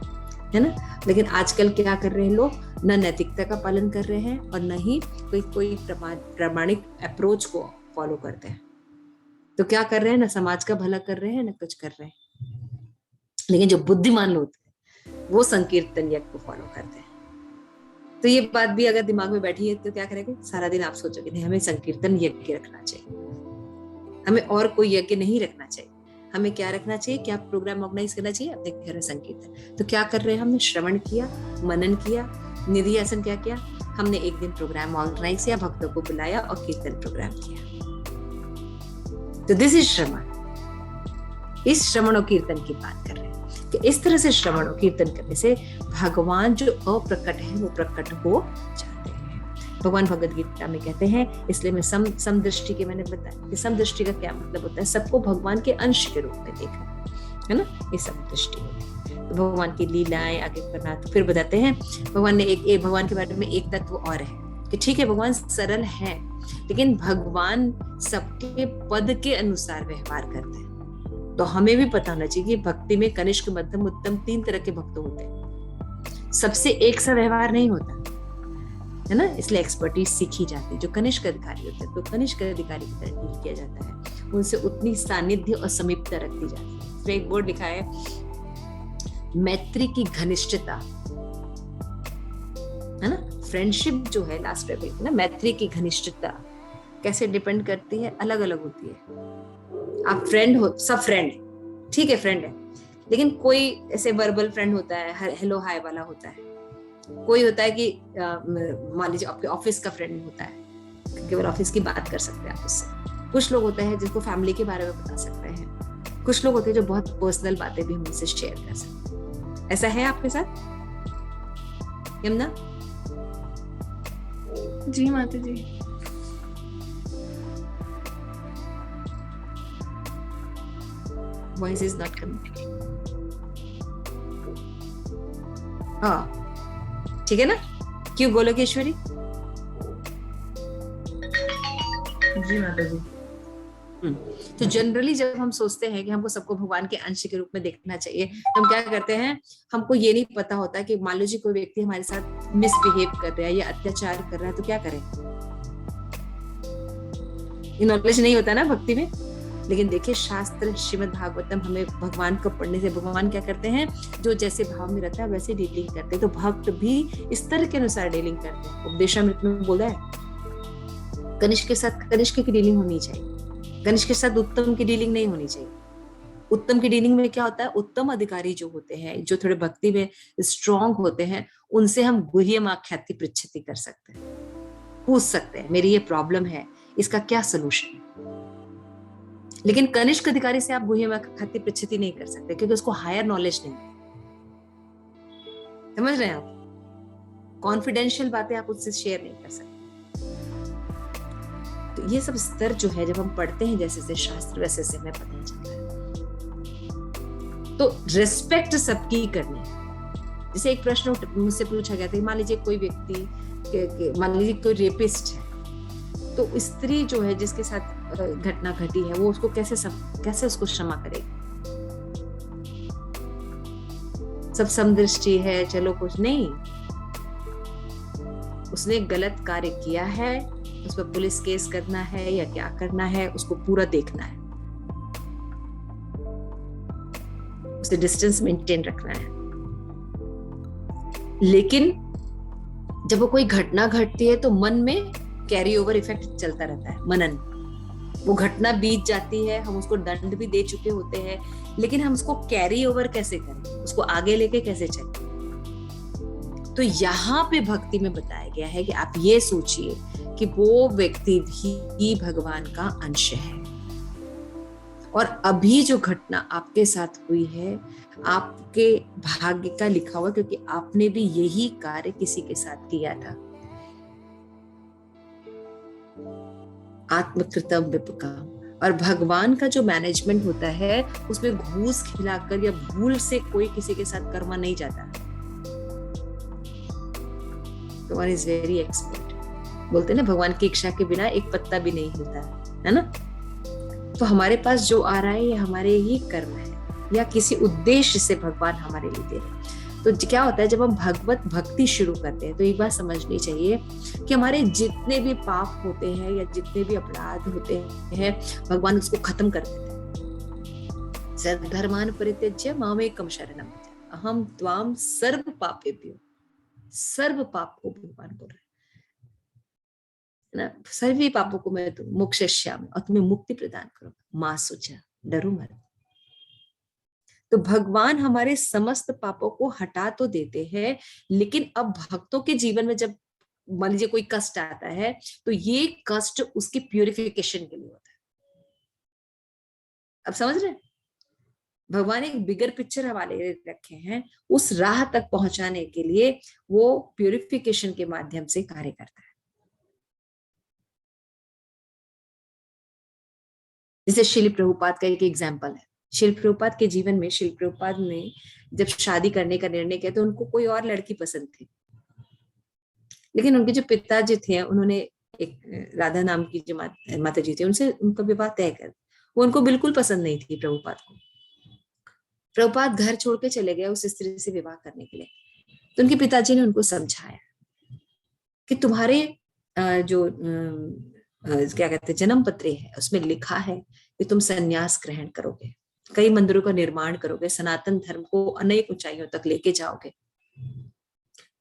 है ना। लेकिन आजकल क्या कर रहे हैं लोग? न नैतिकता का पालन कर रहे हैं और न ही कोई प्रामाणिक अप्रोच को फॉलो करते हैं। तो क्या कर रहे हैं? न समाज का भला कर रहे हैं, न कुछ कर रहे हैं। लेकिन जो बुद्धिमान लोग हैं वो संकीर्तन यज्ञ को फॉलो करते हैं। तो ये बात भी अगर दिमाग में बैठी है तो क्या करेंगे? सारा दिन आप सोचोगे नहीं, हमें संकीर्तन यज्ञ रखना चाहिए। हमें और कोई यज्ञ नहीं रखना चाहिए। हमें क्या रखना चाहिए, क्या प्रोग्राम ऑर्गेनाइज करना चाहिए अपने घर में संकीर्तन। तो क्या कर रहे हैं, हमने श्रवण किया, मनन किया, निधि आसन क्या किया, हमने एक दिन प्रोग्राम ऑर्गेनाइज किया, भक्तों को बुलाया और कीर्तन प्रोग्राम किया। तो दिस इज श्रवण। इस श्रवण और कीर्तन की बात कर रहे हैं कि इस तरह से श्रवण और कीर्तन करने से भगवान जो अप्रकट है वो प्रकट हो जाते हैं। भगवान भगवद गीता में कहते हैं, इसलिए मैं समदृष्टि के मैंने बताया कि समदृष्टि का क्या मतलब होता है, सबको भगवान के अंश के रूप में देखना, है ना, ये समदृष्टि होती है। तो भगवान की लीलाएं आगे करना। तो फिर बताते हैं भगवान ने एक भगवान के बारे में एक तत्व और है कि ठीक है भगवान सरल है, लेकिन भगवान सबके पद के अनुसार व्यवहार करते हैं। तो हमें भी पता होना चाहिए कि भक्ति में कनिष्क, मध्यम, उत्तम 3 तरह के भक्त होते हैं। सबसे एक सा व्यवहार नहीं होता, है ना, इसलिए एक्सपर्टीज सीखी जाती है। जो कनिष्क अधिकारी होते हैं तो कनिष्क अधिकारी की तरह डील किया जाता है, उनसे उतनी सानिध्य और समीपता रखी जाती है। इसमें एक बोर्ड लिखा है, मैत्री की घनिष्ठता, है ना, फ्रेंडशिप जो है, लास्ट पे ना, मैत्री की घनिष्ठता कैसे डिपेंड करती है, अलग अलग होती है। आप फ्रेंड हो, सब फ्रेंड है, ठीक है, फ्रेंड है, लेकिन कोई ऐसे वर्बल फ्रेंड होता है, हेलो हाय वाला होता है। कोई होता है कि मान लीजिए आपके ऑफिस का फ्रेंड होता है, केवल ऑफिस की बात कर सकते हैं आप उससे। कुछ लोग होते हैं जिसको फैमिली के बारे में बता सकते हैं। कुछ लोग होते हैं जो बहुत पर्सनल बातें भी हमसे शेयर कर सकते हैं। ऐसा है आपके साथ यमुना? जी माता जी। Voice is not coming. हाँ, ठीक है ना? क्यों गोलोकेश्वरी? जी माता जी। तो जनरली जब हम सोचते हैं कि हमको सबको भगवान के अंश के रूप में देखना चाहिए, तो हम क्या करते हैं, हमको ये नहीं पता होता कि मान लीजिए कोई व्यक्ति हमारे साथ मिसबिहेव कर रहा है या अत्याचार कर रहा है, तो क्या करें? ये नॉलेज नहीं होता ना भक्ति में। लेकिन देखिए शास्त्र श्रीमद् भागवतम हमें भगवान को पढ़ने से, भगवान क्या करते हैं, जो जैसे भाव में रहता है वैसे डीलिंग करते हैं। तो भक्त भी इस तरह के अनुसार डीलिंग करते हैं। उपदेशामृत में बोला है कनिष्क के साथ कनिष्क की डीलिंग होनी चाहिए, कनिष्क के साथ उत्तम की डीलिंग नहीं होनी चाहिए। उत्तम की डीलिंग में क्या होता है, उत्तम अधिकारी जो होते हैं, जो थोड़े भक्ति में स्ट्रॉन्ग होते हैं, उनसे हम गुह्यम आख्याति पृच्छति कर सकते हैं, पूछ सकते हैं मेरी ये प्रॉब्लम है, इसका क्या सोल्यूशन है। लेकिन कनिष्क अधिकारी से आप गुह्यम आख्याति पृच्छति नहीं कर सकते, क्योंकि उसको हायर नॉलेज नहीं है। समझ रहे हैं आप? कॉन्फिडेंशियल बातें आप उससे शेयर नहीं कर सकते। तो ये सब स्तर जो है, जब हम पढ़ते हैं जैसे जैसे शास्त्र, वैसे से हमें पता चलता है। तो रिस्पेक्ट सबकी करनी है। जैसे एक प्रश्न मुझसे पूछा गया था, मान लीजिए कोई व्यक्ति, मान लीजिए कोई रेपिस्ट है, तो स्त्री जो है जिसके साथ घटना घटी है, वो उसको कैसे उसको क्षमा करेगी? सब समदृष्टि है, चलो कुछ नहीं, उसने गलत कार्य किया है, उस पर पुलिस केस करना है या क्या करना है, उसको पूरा देखना है, उसे डिस्टेंस मेंटेन रखना है। लेकिन जब वो कोई घटना घटती है तो मन में कैरी ओवर इफेक्ट चलता रहता है, मनन। वो घटना बीत जाती है, हम उसको दंड भी दे चुके होते हैं, लेकिन हम उसको कैरी ओवर कैसे करें, उसको आगे लेके कैसे चलें? तो यहाँ पे भक्ति में बताया गया है कि आप ये सोचिए कि वो व्यक्ति भी भगवान का अंश है, और अभी जो घटना आपके साथ हुई है आपके भाग्य का लिखा हुआ, क्योंकि आपने भी यही कार्य किसी के साथ किया था। आत्मकृतम विपकाम। और भगवान का जो मैनेजमेंट होता है उसमें घूस खिलाकर या भूल से कोई किसी के साथ कर्मा नहीं जाता। भगवान इज वेरी एक्सपर्ट। बोलते ना भगवान की इच्छा के बिना एक पत्ता भी नहीं हिलता, है ना। तो हमारे पास जो आ रहा है ये हमारे ही कर्म है, या किसी उद्देश्य से भगवान हमारे लिए दे रहे हैं। तो क्या होता है, जब हम भगवत भक्ति शुरू करते हैं तो एक बात समझनी चाहिए कि हमारे जितने भी पाप होते हैं या जितने भी अपराध होते हैं, भगवान उसको खत्म कर देते हैं। सर्वधर्मान् परित्यज्य मामेकं शरणं व्रज, अहम त्वाम सर्व पापेभ्यो। सर्व पाप को भगवान बोल रहे हैं। ना, सभी पापों को मैं तुम मोक्षयिष्यामि, और तुम्हें मुक्ति प्रदान करूंगा, मां शुचः, डरो मत। तो भगवान हमारे समस्त पापों को हटा तो देते हैं, लेकिन अब भक्तों के जीवन में जब मान लीजिए कोई कष्ट आता है, तो ये कष्ट उसकी प्यूरिफिकेशन के लिए होता है। अब समझ रहे हैं, भगवान एक बिगर पिक्चर हवाले रखे हैं, उस राह तक पहुंचाने के लिए वो प्यूरिफिकेशन के माध्यम से कार्य करता है। जैसे शिल प्रभुपाद का एक एग्जाम्पल है। शिल प्रभुपाद के जीवन में शिल प्रभुपाद ने जब शादी करने का निर्णय किया तो उनको कोई और लड़की पसंद थी, लेकिन उनके जो पिताजी थे उन्होंने एक राधा नाम की जो माता जी थी उनसे उनका विवाह तय कर, वो उनको बिल्कुल पसंद नहीं थी प्रभुपाद को। प्रभुपाद घर छोड़ के चले गए उस स्त्री से विवाह करने के लिए। तो उनके पिताजी ने उनको समझाया कि तुम्हारे जो क्या कहते हैं जन्म पत्र है उसमें लिखा है कि तुम संन्यास ग्रहण करोगे, कई मंदिरों का निर्माण करोगे, सनातन धर्म को अनेक ऊंचाइयों तक लेके जाओगे,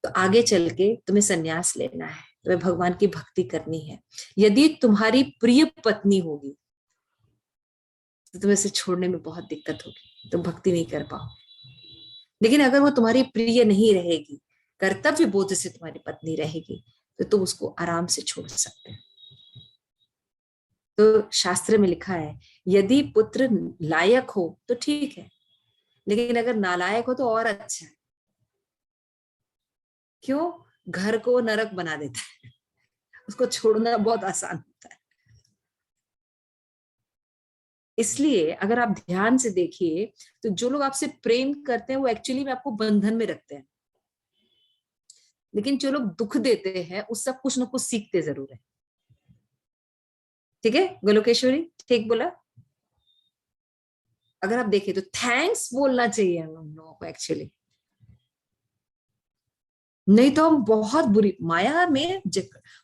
तो आगे चल के तुम्हें संन्यास लेना है, तुम्हें भगवान की भक्ति करनी है। यदि तुम्हारी प्रिय पत्नी होगी तो तुम्हें इसे छोड़ने में बहुत दिक्कत होगी, तुम भक्ति नहीं कर पाओ। लेकिन अगर वो तुम्हारी प्रिय नहीं रहेगी, कर्तव्य बोध से तुम्हारी पत्नी रहेगी, तो तुम उसको आराम से छोड़ सकते हो। तो शास्त्र में लिखा है यदि पुत्र लायक हो तो ठीक है, लेकिन अगर नालायक हो तो और अच्छा है। क्यों? घर को नरक बना देता है, उसको छोड़ना बहुत आसान होता है। इसलिए अगर आप ध्यान से देखिए तो जो लोग आपसे प्रेम करते हैं वो एक्चुअली में आपको बंधन में रखते हैं, लेकिन जो लोग दुख देते हैं उस सब कुछ ना कुछ सीखते जरूर है। ठीक है गोलोकेश्वरी, ठीक बोला? अगर आप देखें तो थैंक्स बोलना चाहिए हम लोगों को एक्चुअली, नहीं तो हम बहुत बुरी माया में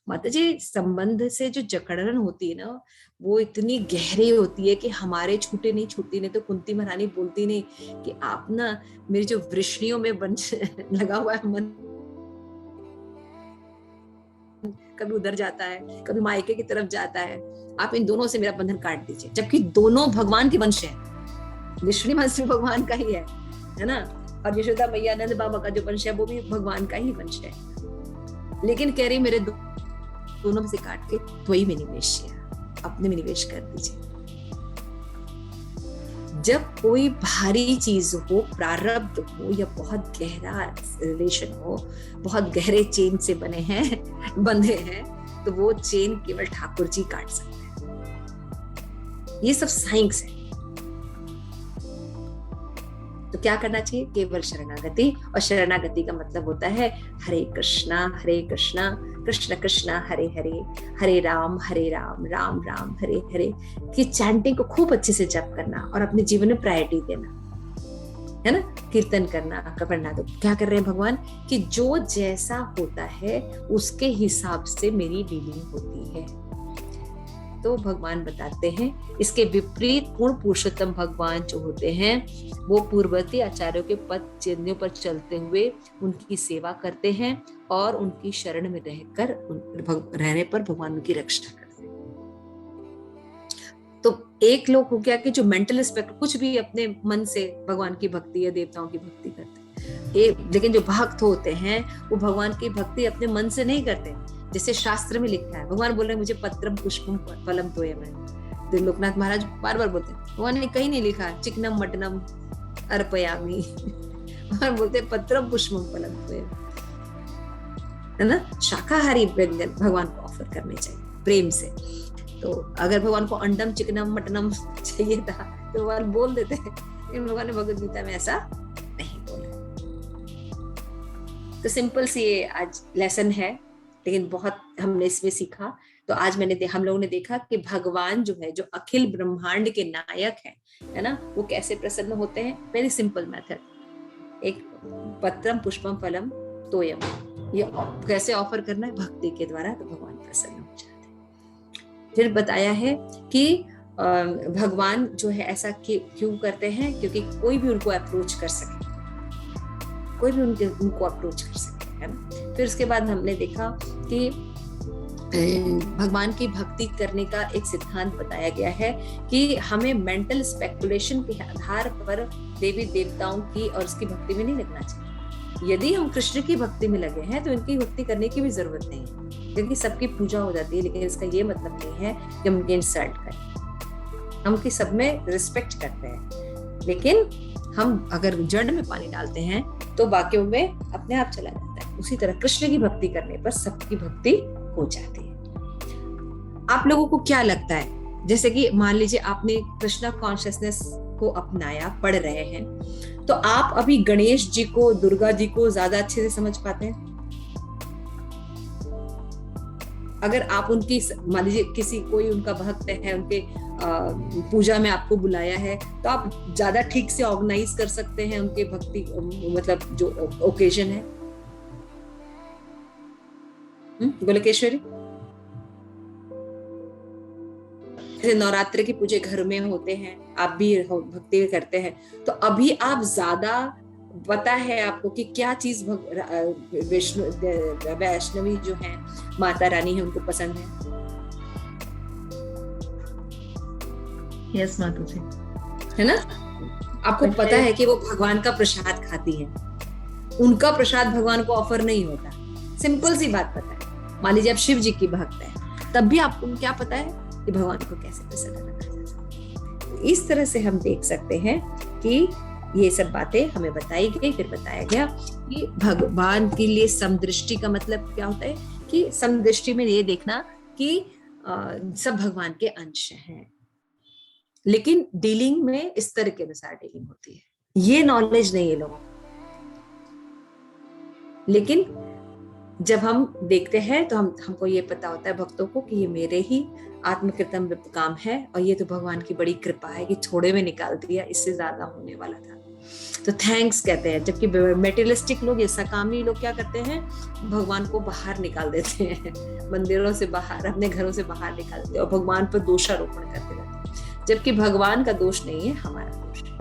माता जी संबंध से जो जकड़न होती है ना वो इतनी गहरी होती है कि हमारे छूटे नहीं छूटती। नहीं तो कुंती महारानी बोलती नहीं कि आप ना मेरी जो वृष्णियों में लगा हुआ है मन, कभी उधर जाता है कभी मायके की तरफ जाता है, आप इन दोनों से मेरा बंधन काट दीजिए। जबकि दोनों भगवान के वंश है, विष्णु वंश भगवान का ही है ना, और यशोदा मैया नंद बाबा का जो वंश है वो भी भगवान का ही वंश है। लेकिन कह रही मेरे दोनों में से काट के त्वयि में निवेश किया, अपने में निवेश कर दीजिए। जब कोई भारी चीज हो, प्रारब्ध हो या बहुत गहरा रिलेशन हो, बहुत गहरे चेन से बंधे हैं, तो वो चेन केवल ठाकुर जी काट सकते हैं। ये सब साइंस है। तो क्या करना चाहिए? केवल शरणागति, और शरणागति का मतलब होता है हरे कृष्णा कृष्ण कृष्ण हरे हरे, हरे राम राम राम हरे हरे की चैंटिंग को खूब अच्छे से जप करना और अपने जीवन में प्रायोरिटी देना, है ना, कीर्तन करना। तो क्या कर रहे हैं भगवान कि जो जैसा होता है उसके हिसाब से मेरी डीलिंग होती है। तो भगवान बताते हैं इसके विपरीत पूर्ण पुरुषोत्तम भगवान जो होते हैं वो पूर्ववर्ती आचार्यों के पद चिन्हों पर चलते हुए उनकी सेवा करते हैं और उनकी शरण में रहने पर भगवान उनकी रक्षा करते हैं। तो एक लोग हो गया कि जो मेंटल एस्पेक्ट कुछ भी अपने मन से भगवान की भक्ति या देवताओं की भक्ति करते हैं, लेकिन जो भक्त होते हैं वो भगवान की भक्ति अपने मन से नहीं करते। जैसे शास्त्र में लिखा है, भगवान बोल रहे हैं मुझे पत्रम पुष्पम फलम तोयम है। तो लोकनाथ महाराज बार बार बोलते हैं, भगवान ने कहीं नहीं लिखा चिकनम मटनम अर्पयामी, भगवान बोलते हैं पत्रम पुष्पम फलम तोयम, है ना। शाकाहारी व्यंजन भगवान को ऑफर करने चाहिए प्रेम से। तो अगर भगवान को अंडम चिकनम मटनम चाहिए था तो भगवान बोल देते हैं, लेकिन भगवान ने भगवद गीता में ऐसा नहीं बोला। तो सिंपल सी ये आज लेसन है, लेकिन बहुत हमने इसमें सीखा। तो आज हम लोगों ने देखा कि भगवान जो है, जो अखिल ब्रह्मांड के नायक है ना, वो कैसे प्रसन्न होते हैं। वेरी सिंपल मेथड, एक पत्रम पुष्पम फलम तोयम, ये कैसे ऑफर करना है भक्ति के द्वारा, तो भगवान प्रसन्न हो जाते हैं। फिर बताया है कि भगवान जो है ऐसा क्यों करते हैं, क्योंकि कोई भी उनको अप्रोच कर सके, कोई भी उनको अप्रोच कर सके, है ना। फिर उसके बाद हमने देखा कि भगवान की भक्ति करने का एक सिद्धांत बताया गया है कि हमें मेंटल स्पेकुलेशन के आधार पर देवी देवताओं की और उसकी भक्ति में नहीं लगना चाहिए। यदि हम कृष्ण की भक्ति में लगे हैं तो इनकी भक्ति करने की भी जरूरत नहीं है, क्योंकि सबकी पूजा हो जाती है। लेकिन इसका ये मतलब नहीं है कि हम इंसल्ट करें, हम की सब में रिस्पेक्ट करते हैं, लेकिन हम अगर जड़ में पानी डालते हैं तो बाकियों में अपने आप चला जाता है। उसी तरह कृष्ण की भक्ति करने पर सबकी भक्ति हो जाती है। आप लोगों को क्या लगता है, जैसे कि मान लीजिए आपने कृष्णा कॉन्शियसनेस को अपनाया, पढ़ रहे हैं, तो आप अभी गणेश जी को, दुर्गा जी को ज्यादा अच्छे से समझ पाते हैं? अगर आप उनकी, मान लीजिए किसी कोई उनका भक्त है, उनके पूजा में आपको बुलाया है, तो आप ज्यादा ठीक से ऑर्गेनाइज कर सकते हैं उनके भक्ति, मतलब जो ओकेजन है। गोलकेश्वरी, जैसे नवरात्र की पूजे घर में होते हैं, आप भी भक्ति करते हैं, तो अभी आप ज्यादा पता है आपको कि क्या चीज वैष्णवी जो है, माता रानी है, उनको पसंद है। यस माता जी, है ना? आपको पता है कि वो भगवान का प्रसाद खाती है, उनका प्रसाद भगवान को ऑफर नहीं होता। सिंपल सी बात पता है। मान लीजिए आप शिव जी की भक्त है, तब भी आपको क्या पता है कि भगवान को कैसे प्रसन्न रखा जा सकता है। इस तरह से हम देख सकते हैं कि ये सब बातें हमें बताई गई। फिर बताया गया कि भगवान के लिए समदृष्टि का मतलब क्या होता है, कि समदृष्टि में ये देखना कि सब भगवान के अंश हैं, लेकिन डीलिंग में इस तरह के अनुसार डीलिंग होती है। ये नॉलेज नहीं है लोगों को, लेकिन जब हम देखते हैं तो हमको ये पता होता है भक्तों को कि ये मेरे ही आत्मकृतम काम है और ये तो भगवान की बड़ी कृपा है कि थोड़े में निकाल दिया, इससे ज्यादा होने वाला था, तो थैंक्स कहते हैं। जबकि मेटेरियलिस्टिक लोग, ये सकामी लोग क्या करते हैं, भगवान को बाहर निकाल देते हैं, मंदिरों से बाहर, अपने घरों से बाहर निकाल देते हैं और भगवान पर दोषारोपण करते रहते हैं, जबकि भगवान का दोष नहीं है, हमारा दोष है।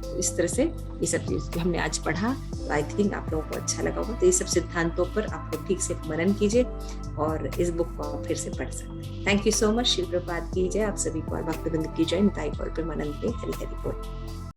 तो इस तरह से ये सब चीज हमने आज पढ़ा, तो आई थिंक आप लोगों को अच्छा लगा होगा। तो ये सब सिद्धांतों पर आप लोग ठीक से मनन कीजिए और इस बुक को आप फिर से पढ़ सकते हैं। Thank you so much. शिल प्रभात की जय। आप सभी को भक्तवृंद की जय। निताई कौल पे मनन पे हरि हरि बोल।